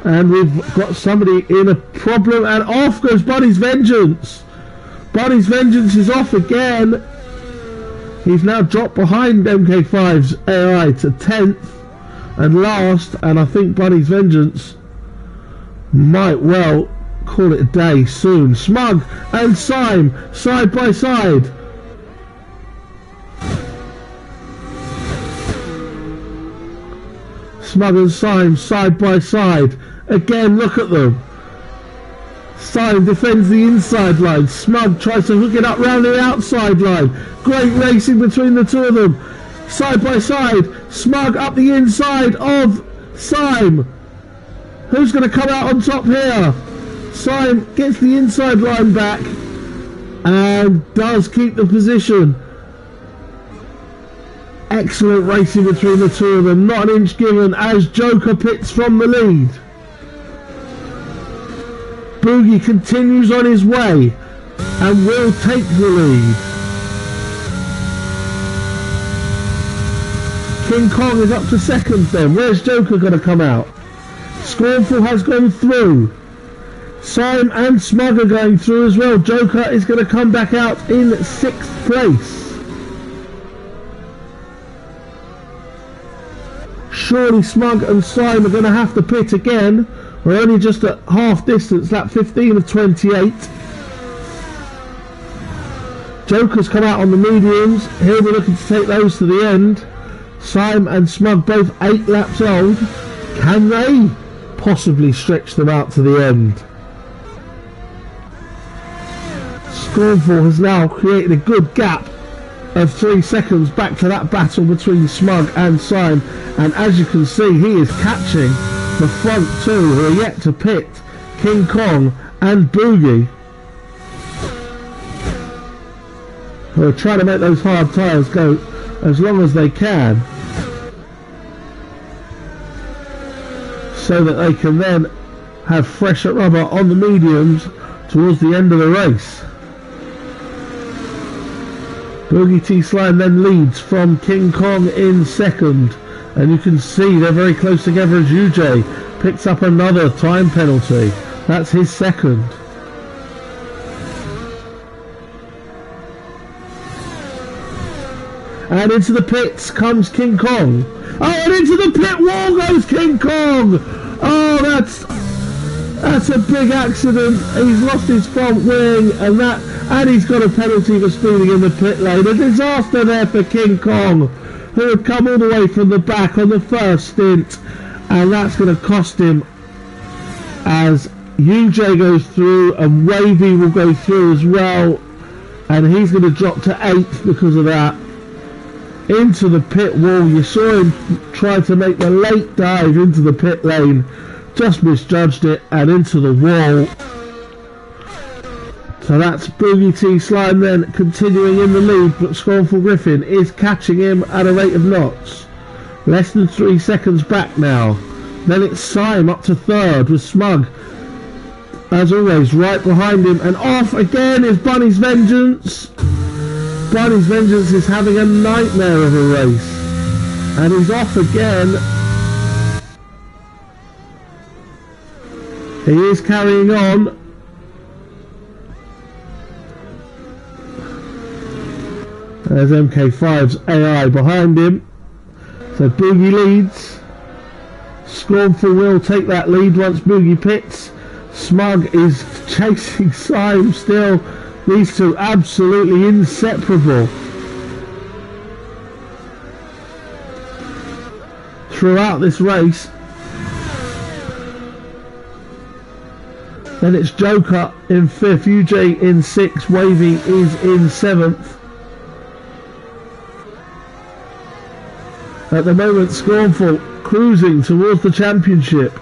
and we've got somebody in a problem, and off goes Buddy's Vengeance. Buddy's Vengeance is off again. He's now dropped behind MK5's AI to 10th and last, and I think Buddy's Vengeance might well call it a day soon. Smug and Syme side by side. Smug and Syme side by side. Again, look at them. Syme defends the inside line. Smug tries to hook it up round the outside line. Great racing between the two of them. Side by side. Smug up the inside of Syme. Who's going to come out on top here? Syme gets the inside line back and does keep the position. Excellent racing between the two of them. Not an inch given as Joker pits from the lead. Boogie continues on his way and will take the lead. King Kong is up to 2nd then. Where's Joker going to come out? Scornful has gone through. Syme and Smug are going through as well. Joker is going to come back out in 6th place. Surely Smug and Syme are going to have to pit again. We're only just at half distance, lap 15 of 28. Joker's come out on the mediums. He'll be looking to take those to the end. Syme and Smug both 8 laps old. Can they possibly stretch them out to the end? Scornful has now created a good gap of 3 seconds back to that battle between Smug and Syme, and as you can see, he is catching the front two who are yet to pit, King Kong and Boogie, who are trying to make those hard tyres go as long as they can so that they can then have fresher rubber on the mediums towards the end of the race. Boogie T Slime then leads from King Kong in 2nd, and you can see they're very close together as UJ picks up another time penalty. That's his 2nd. And into the pits comes King Kong. Oh, and into the pit wall goes King Kong. Oh, that's a big accident. He's lost his front wing, and he's got a penalty for speeding in the pit lane. A disaster there for King Kong, who had come all the way from the back on the first stint, and that's going to cost him as UJ goes through and Wavy will go through as well, and he's going to drop to 8th because of that. Into the pit wall. You saw him try to make the late dive into the pit lane, just misjudged it, and into the wall. So that's Boogie T Slime then continuing in the lead, but Scornful Griffin is catching him at a rate of knots. Less than 3 seconds back now. Then it's Syme up to 3rd with Smug, as always, right behind him, and off again is Bunny's Vengeance. Bunny's Vengeance is having a nightmare of a race, and he's off again He is carrying on. There's MK5's AI behind him. So Boogie leads. Scornful will take that lead once Boogie pits. Smug is chasing Sime still. These two absolutely inseparable throughout this race. Then it's Joker in 5th, UJ in 6th, Wavy is in 7th. At the moment, Scornful cruising towards the championship.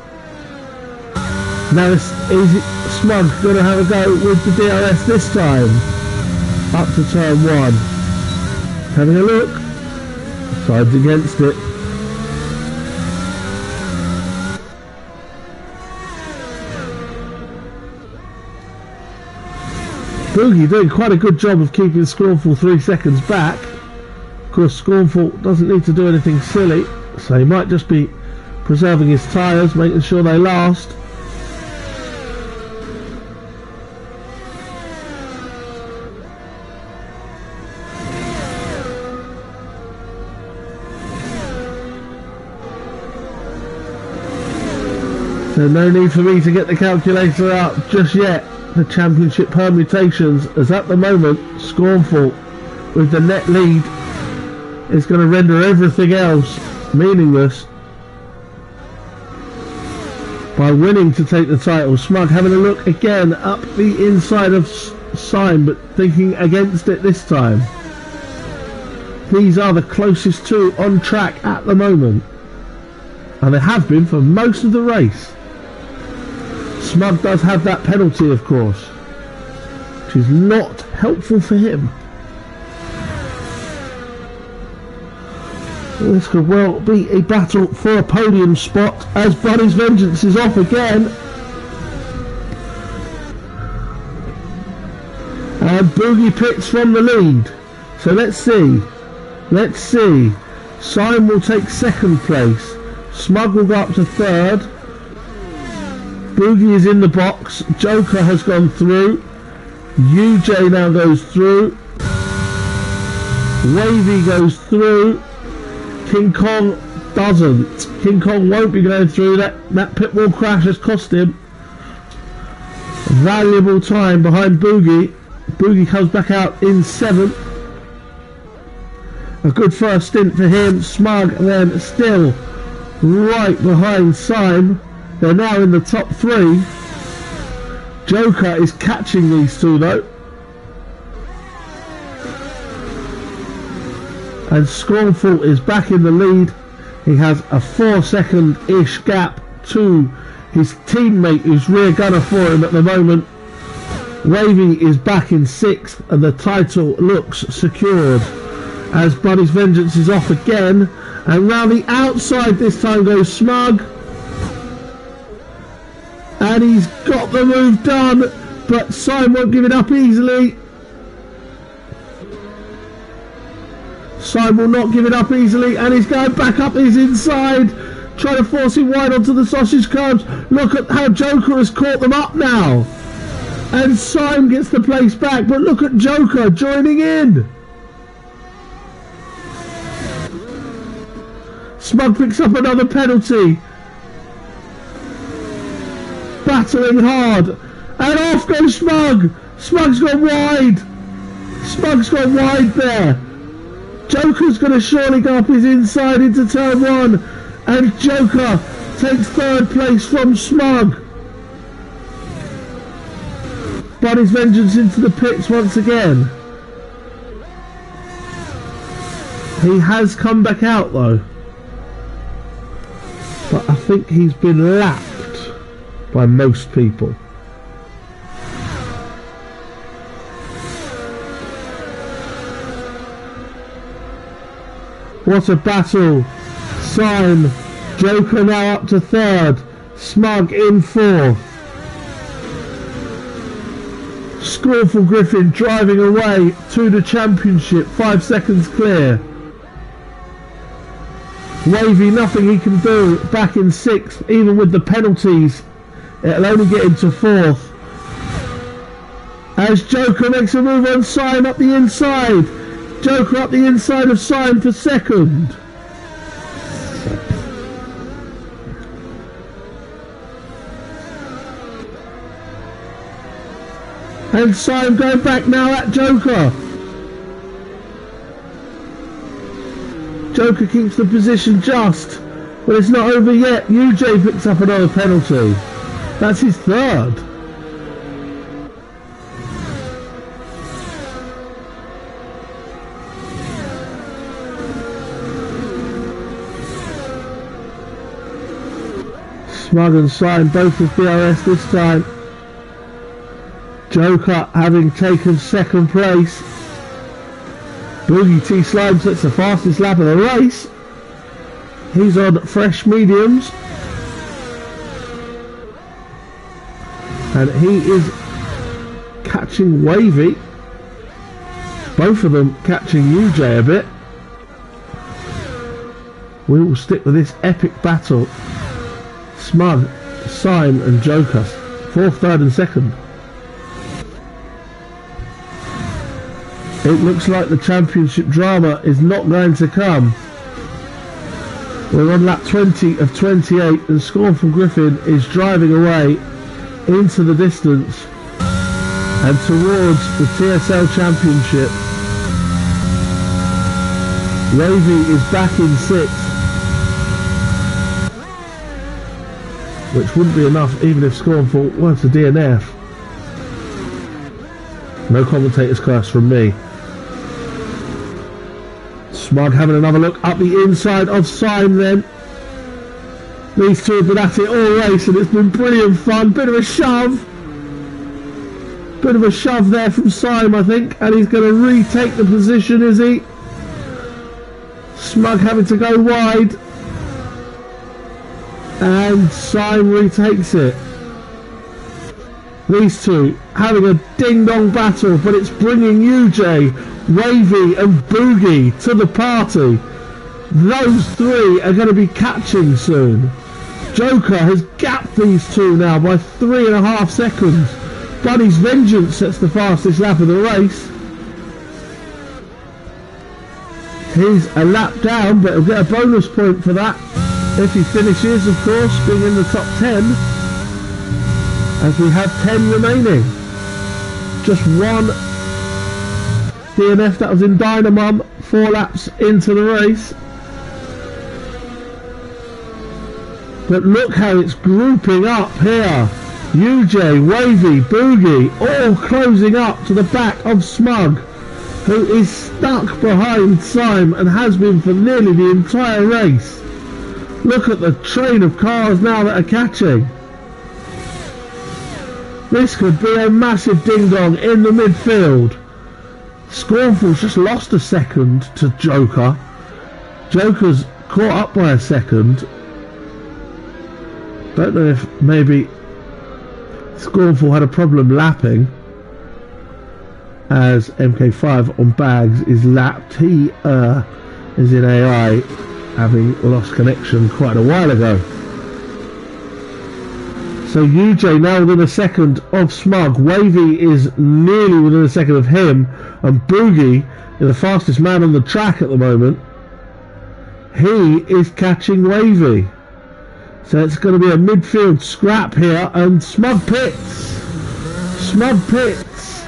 Now is Smug going to have a go with the DRS this time? Up to turn 1. Having a look. Sides against it. Boogie doing quite a good job of keeping Scornful 3 seconds back. Of course, Scornful doesn't need to do anything silly, so he might just be preserving his tyres, making sure they last. So no need for me to get the calculator out just yet. The championship permutations, as at the moment Scornful with the net lead is going to render everything else meaningless by winning to take the title. Smug having a look again up the inside of Sime, but thinking against it this time. These are the closest two on track at the moment, and they have been for most of the race. Smug does have that penalty, of course, which is not helpful for him. This could well be a battle for a podium spot as Buddy's Vengeance is off again. And Boogie picks from the lead. So let's see. Let's see. Sime will take 2nd place. Smug will go up to 3rd. Boogie is in the box. Joker has gone through. UJ now goes through. Wavy goes through. King Kong doesn't. King Kong won't be going through. That pit wall crash has cost him valuable time behind Boogie. Boogie comes back out in 7th. A good first stint for him. Smug then still right behind Sime. They're now in the top 3. Joker is catching these two though. And Scornful is back in the lead. He has a 4-second-ish gap to his teammate who's rear gunner for him at the moment. Wavy is back in 6th and the title looks secured as Buddy's Vengeance is off again. And round the outside this time goes Smug. And he's got the move done, but Sime won't give it up easily. Sime will not give it up easily, and he's going back up his inside, trying to force him wide onto the sausage curbs. Look at how Joker has caught them up now. And Sime gets the place back, but look at Joker joining in. Smug picks up another penalty. Battling hard, and off goes Smug. Smug's gone wide. Smug's gone wide there. Joker's going to surely go up his inside into turn 1, and Joker takes 3rd place from Smug. Buddy's Vengeance into the pits once again. He has come back out though, but I think he's been lapped by most people. What a battle. Sime, Joker now up to 3rd, Smug in 4th. Scornful Griffin driving away to the championship, 5 seconds clear. Wavy, nothing he can do, back in 6th, even with the penalties. It'll only get into 4th. As Joker makes a move on Syme up the inside. Joker up the inside of Syme for 2nd. And Syme going back now at Joker. Joker keeps the position just, but it's not over yet. UJ picks up another penalty. That's his 3rd. Smug and Syme both with DRS this time. Joker having taken 2nd place. Boogie T Slime sets the fastest lap of the race. He's on fresh mediums. And he is catching Wavy. Both of them catching UJ a bit. We will stick with this epic battle. Smug, Syme and Joker. 4th, 3rd and 2nd. It looks like the championship drama is not going to come. We're on lap 20 of 28 and Scornful Griffin is driving away into the distance and towards the TSL championship. Wavy is back in 6th, which wouldn't be enough even if Scornful were to DNF. No commentator's curse from me. Smug having another look up the inside of Syme then. These two have been at it all race and it's been brilliant fun. Bit of a shove. Bit of a shove there from Syme, I think. And he's going to retake the position, is he? Smug having to go wide. And Syme retakes it. These two having a ding-dong battle, but it's bringing UJ, Wavy and Boogie to the party. Those three are going to be catching soon. Joker has gapped these two now by 3.5 seconds. Buddy's Vengeance sets the fastest lap of the race. He's a lap down, but he'll get a bonus point for that if he finishes, of course, being in the top 10. As we have 10 remaining. Just one DNF, that was in Dynamum, 4 laps into the race. But look how it's grouping up here. UJ, Wavy, Boogie, all closing up to the back of Smug, who is stuck behind Syme and has been for nearly the entire race. Look at the train of cars now that are catching. This could be a massive ding-dong in the midfield. Scornful's just lost a second to Joker. Joker's caught up by a second. Don't know if maybe Scornful had a problem lapping, as MK5 on bags is lapped. He is in AI, having lost connection quite a while ago. So UJ now within a second of Smug. Wavy is nearly within a second of him, and Boogie is the fastest man on the track at the moment. He is catching Wavy. So it's going to be a midfield scrap here, and Smug pits. Smug pits.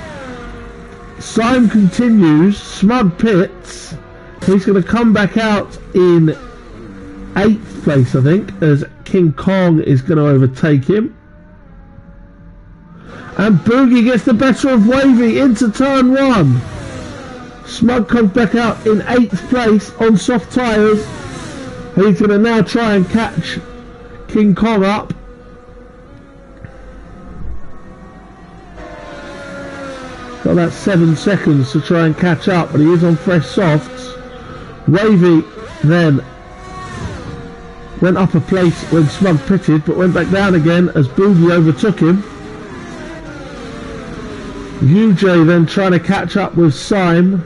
Syme continues. Smug pits. He's going to come back out in 8th place, I think, as King Kong is going to overtake him. And Boogie gets the better of Wavy into turn 1. Smug comes back out in 8th place on soft tyres. He's going to now try and catch King Kong up. Got about 7 seconds to try and catch up, but he is on fresh softs. Wavy then went up a place when Smug pitted, but went back down again as Boogie overtook him. UJ then trying to catch up with Syme.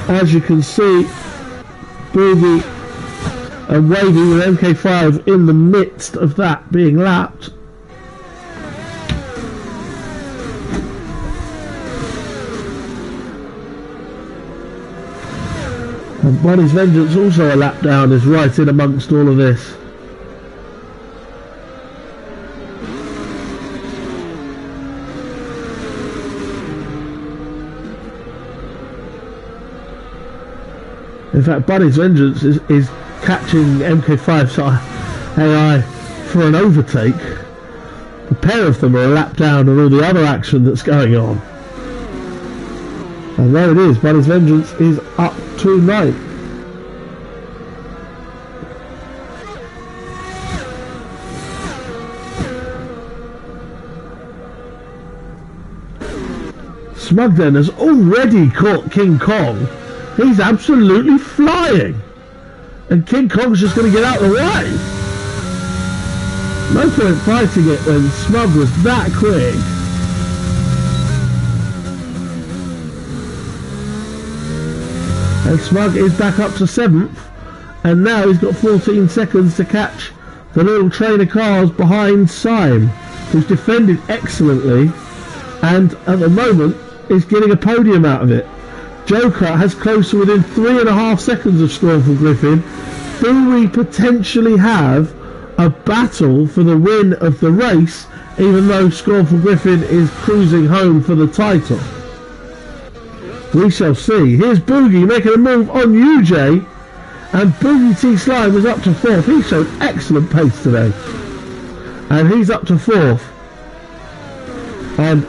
As you can see, Boogie and Wavy with MK5 in the midst of that being lapped. And Bonnie's Vengeance, also a lap down, is right in amongst all of this. In fact, Bunny's Vengeance is catching MK5's AI for an overtake. The pair of them are a lap down and all the other action that's going on. And there it is, Bunny's Vengeance is up to 9. Smug then has already caught King Kong. He's absolutely flying. And King Kong's just going to get out of the way. No point fighting it when Smug was that quick. And Smug is back up to 7th. And now he's got 14 seconds to catch the little train of cars behind Syme, who's defended excellently. And at the moment is getting a podium out of it. Joker has close to within 3.5 seconds of Scornful Griffin. Do we potentially have a battle for the win of the race, even though Scornful Griffin is cruising home for the title? We shall see. Here's Boogie making a move on UJ, and Boogie T Slime is up to 4th. He showed excellent pace today, and he's up to 4th. And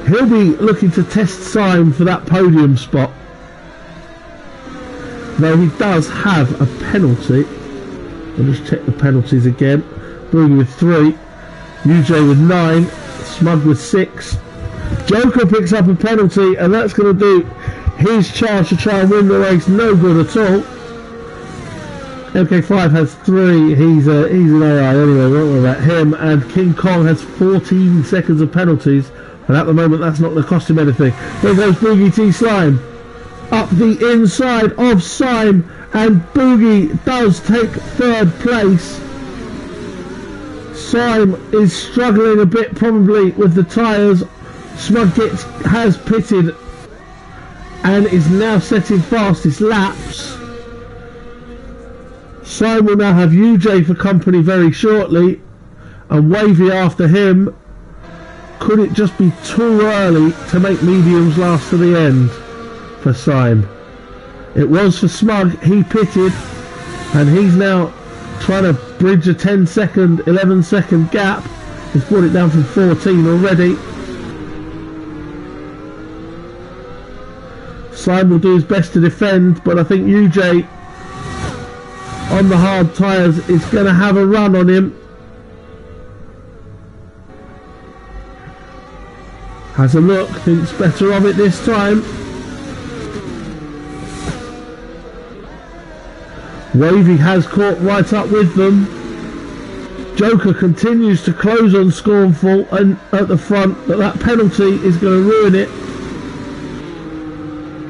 he'll be looking to test Syme for that podium spot, though he does have a penalty. I'll just check the penalties again. Boogie with 3, UJ with 9, Smug with 6. Joker picks up a penalty, and that's going to do his charge to try and win the race no good at all. MK5 has 3, he's an AI anyway, don't worry about him, and King Kong has 14 seconds of penalties. And at the moment, that's not going to cost him anything. There goes Boogie T Slime up the inside of Syme, and Boogie does take 3rd place. Syme is struggling a bit, probably with the tyres. Smug has pitted and is now setting fastest laps. Syme will now have UJ for company very shortly, and Wavy after him. Could it just be too early to make mediums last to the end for Syme? It was for Smug. He pitted, and he's now trying to bridge a 10-second, 11-second gap. He's brought it down from 14 already. Syme will do his best to defend, but I think UJ on the hard tyres is going to have a run on him. Has a look, thinks better of it this time. Wavy has caught right up with them. Joker continues to close on Scornful and at the front, but that penalty is going to ruin it.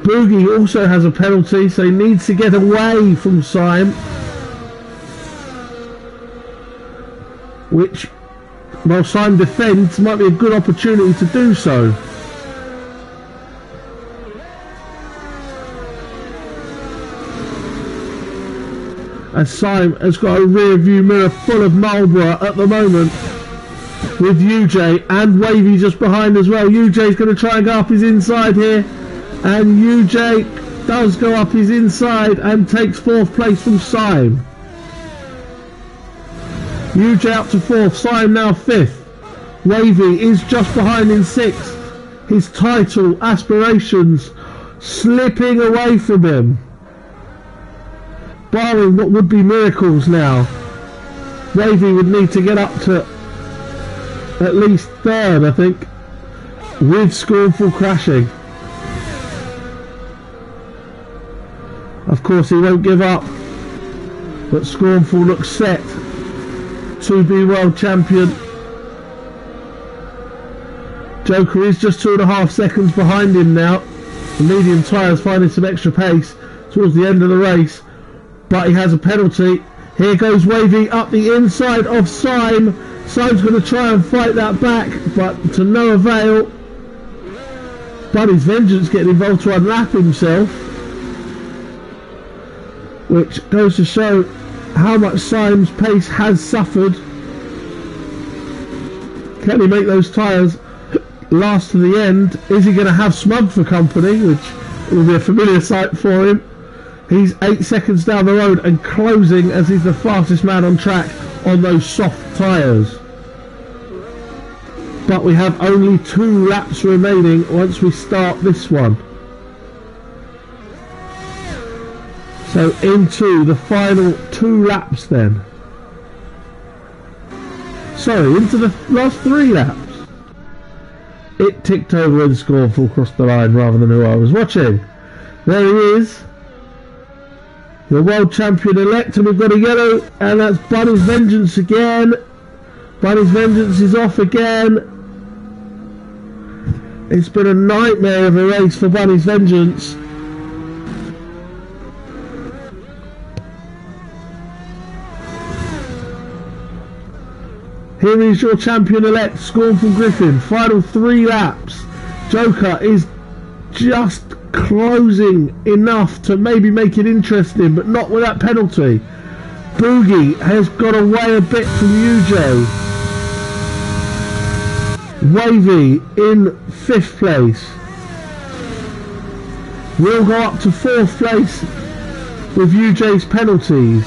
Boogie also has a penalty, so he needs to get away from Syme, which, while Syme defends, might be a good opportunity to do so. As Syme has got a rear view mirror full of Marlborough at the moment, with UJ and Wavy just behind as well. UJ's going to try and go up his inside here, and UJ does go up his inside and takes 4th place from Syme. UJ up to 4th, Syme now 5th. Wavy is just behind in 6th. His title aspirations slipping away from him. Barring what would be miracles now, Wavy would need to get up to at least 3rd, I think, with Scornful crashing. Of course he won't give up, but Scornful looks set to be world champion. Joker is just 2.5 seconds behind him now. The medium tyres finding some extra pace towards the end of the race. but he has a penalty. Here goes Wavy up the inside of Syme. Syme's going to try and fight that back, but to no avail. Buddy's Vengeance getting involved to unlap himself, which goes to show how much Syme's pace has suffered. Can he make those tyres last to the end? Is he going to have Smug for company, which will be a familiar sight for him? He's 8 seconds down the road and closing as he's the fastest man on track on those soft tyres. But we have only 2 laps remaining once we start this one. So into the final 2 laps then. Sorry, into the last 3 laps. It ticked over when Scornful crossed the line rather than who I was watching. There he is. The world champion elect, and we've got a yellow, and that's Buddy's Vengeance again. Buddy's Vengeance is off again. It's been a nightmare of a race for Buddy's Vengeance. Here is your champion elect, Scornful Griffin. Final 3 laps. Joker is just closing enough to maybe make it interesting, but not with that penalty. Boogie has got away a bit from UJ. Wavy in 5th place. We'll go up to 4th place with UJ's penalties.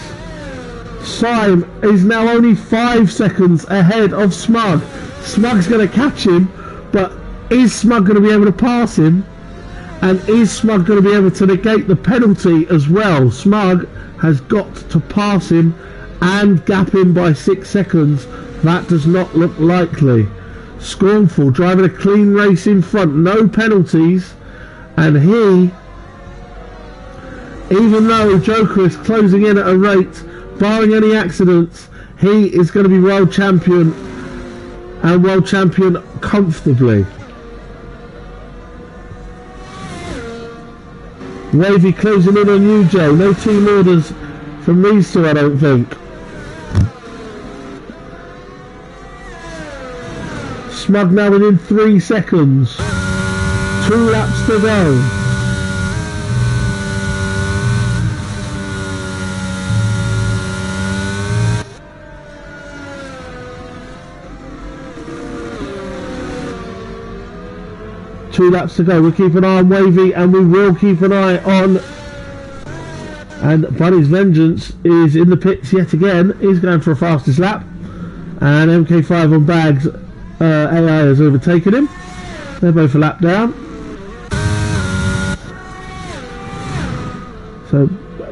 Syme is now only 5 seconds ahead of Smug. Smug's going to catch him, but is Smug going to be able to pass him? And is Smug going to be able to negate the penalty as well? Smug has got to pass him and gap him by 6 seconds. That does not look likely. Scornful driving a clean race in front, no penalties, and he, even though Joker is closing in at a rate, barring any accidents, he is going to be world champion, and world champion comfortably. Wavy closing in on UJ, no team orders from these two I don't think. Smug now within 3 seconds. 2 laps to go. Two laps to go. We'll keep an eye on Wavy, and we will keep an eye on. And Buddy's Vengeance is in the pits yet again. He's going for a fastest lap, and MK5 on bags. AI has overtaken him. They're both a lap down. So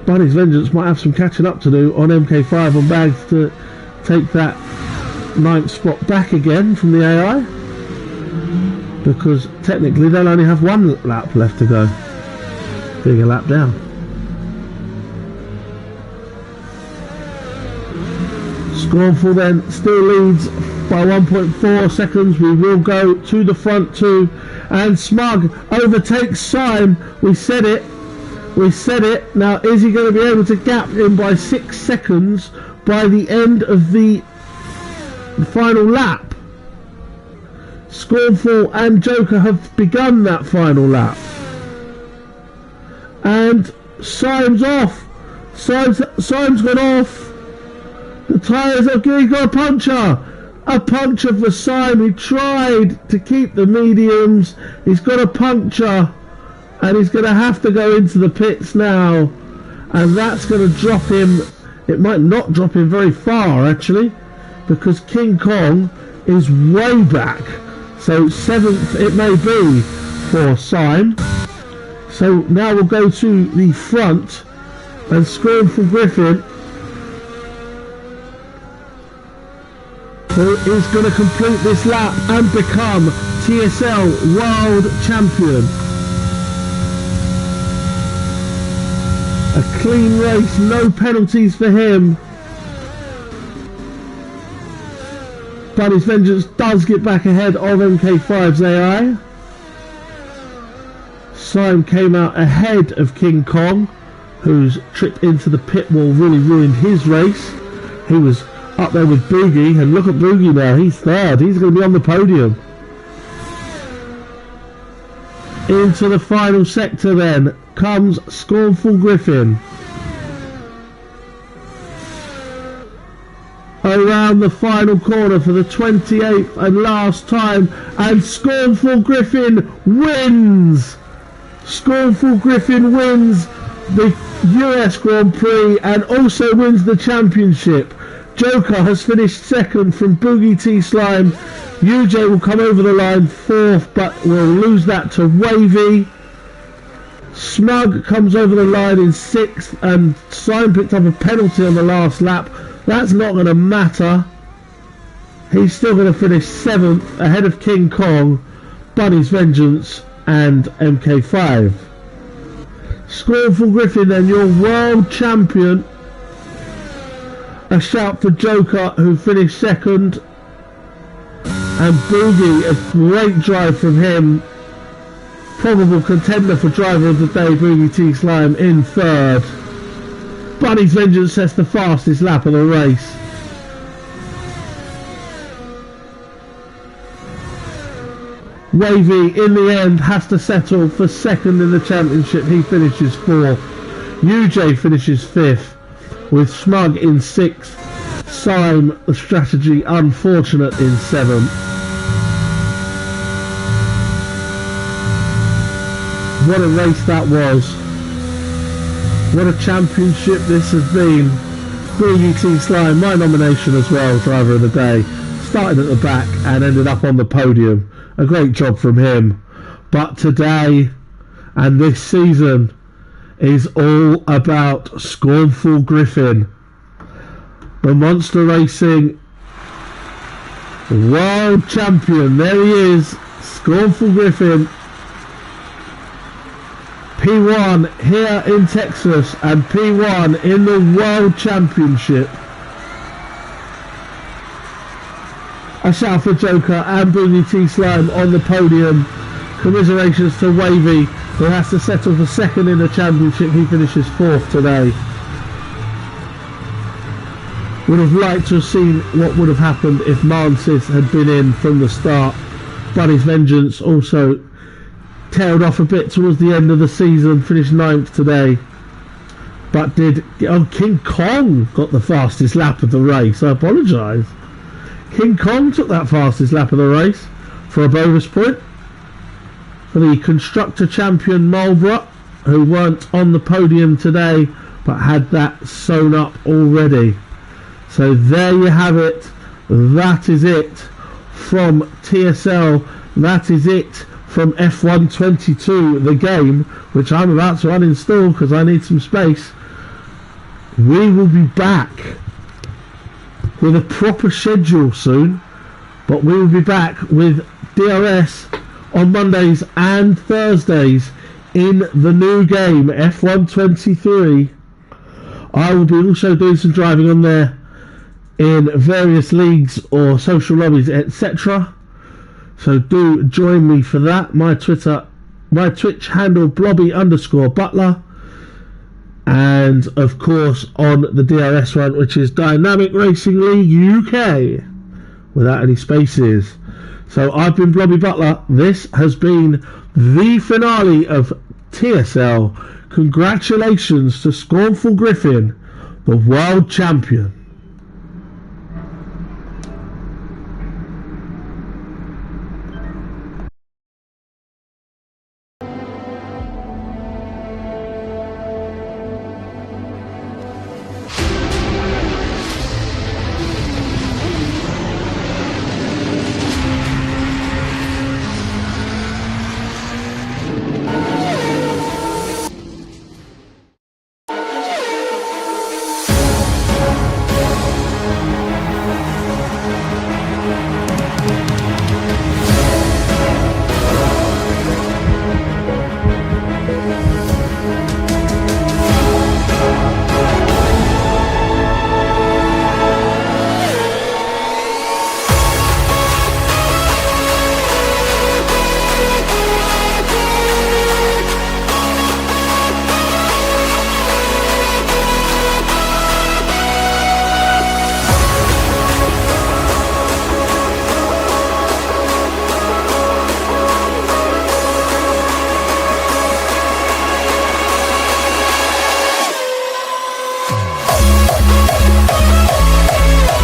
Buddy's Vengeance might have some catching up to do on MK5 on bags to take that 9th spot back again from the AI, because technically they'll only have 1 lap left to go, being a lap down. Scornful then still leads by 1.4 seconds. We will go to the front too, and Smug overtakes Syme. We said it. Now is he going to be able to gap him by 6 seconds by the end of the final lap? Scornful and Joker have begun that final lap, and Syme's off. Syme's gone off. The tyres have got a puncture. A puncture for Syme. He tried to keep the mediums. He's got a puncture, and he's going to have to go into the pits now, and that's going to drop him. It might not drop him very far actually, because King Kong is way back. So 7th it may be for Syme. So now we'll go to the front, and Scornful Griffin, who is going to complete this lap and become TSL World Champion. A clean race, no penalties for him. Buddy's Vengeance does get back ahead of MK5's AI. Syme came out ahead of King Kong, whose trip into the pit wall really ruined his race. He was up there with Boogie, and look at Boogie now, he's third. He's going to be on the podium. Into the final sector then comes Scornful Griffin. Around the final corner for the 28th and last time, and Scornful Griffin wins! Scornful Griffin wins the US Grand Prix and also wins the championship. Joker has finished second from Boogie T Slime. UJ will come over the line fourth, but will lose that to Wavy. Smug comes over the line in sixth, and Slime picked up a penalty on the last lap. That's not going to matter. He's still going to finish seventh ahead of King Kong, Bunny's Vengeance and MK5. Scornful Griffin then, your world champion. A shout for Joker, who finished second, and Boogie, a great drive from him. Probable contender for driver of the day, Boogie T Slime in third. Bunny's Vengeance sets the fastest lap of the race. Wavy in the end has to settle for second in the championship. He finishes fourth. UJ finishes fifth, with Smug in sixth. Slime, the strategy, unfortunate, in seventh. What a race that was. What a championship this has been. Boogie T Slime, my nomination as well, driver of the day. Started at the back and ended up on the podium. A great job from him. But today and this season is all about Scornful Griffin. The Monster Racing World Champion. There he is, Scornful Griffin. P1 here in Texas and P1 in the World Championship. A shout for Joker and Boogie T Slime on the podium. Commiserations to Wavy, who has to settle for second in the championship. He finishes fourth today. Would have liked to have seen what would have happened if Mansis had been in from the start. Bunny's Vengeance also tailed off a bit towards the end of the season, finished ninth today. But King Kong got the fastest lap of the race. I apologise. King Kong took that fastest lap of the race for a bonus point for the constructor champion Marlborough, who weren't on the podium today but had that sewn up already. So there you have it. That is it from TSL. That is it from F122, the game, which I'm about to uninstall because I need some space. We will be back with a proper schedule soon, but we will be back with DRS on Mondays and Thursdays in the new game, F123. I will be also doing some driving on there in various leagues or social lobbies, etc. So do join me for that. My Twitch handle, Blobby_Butler. And of course on the DRS one, which is Dynamic Racing League UK, without any spaces. So I've been Blobby Butler. This has been the finale of TSL. Congratulations to Scornful Griffin, the world champion.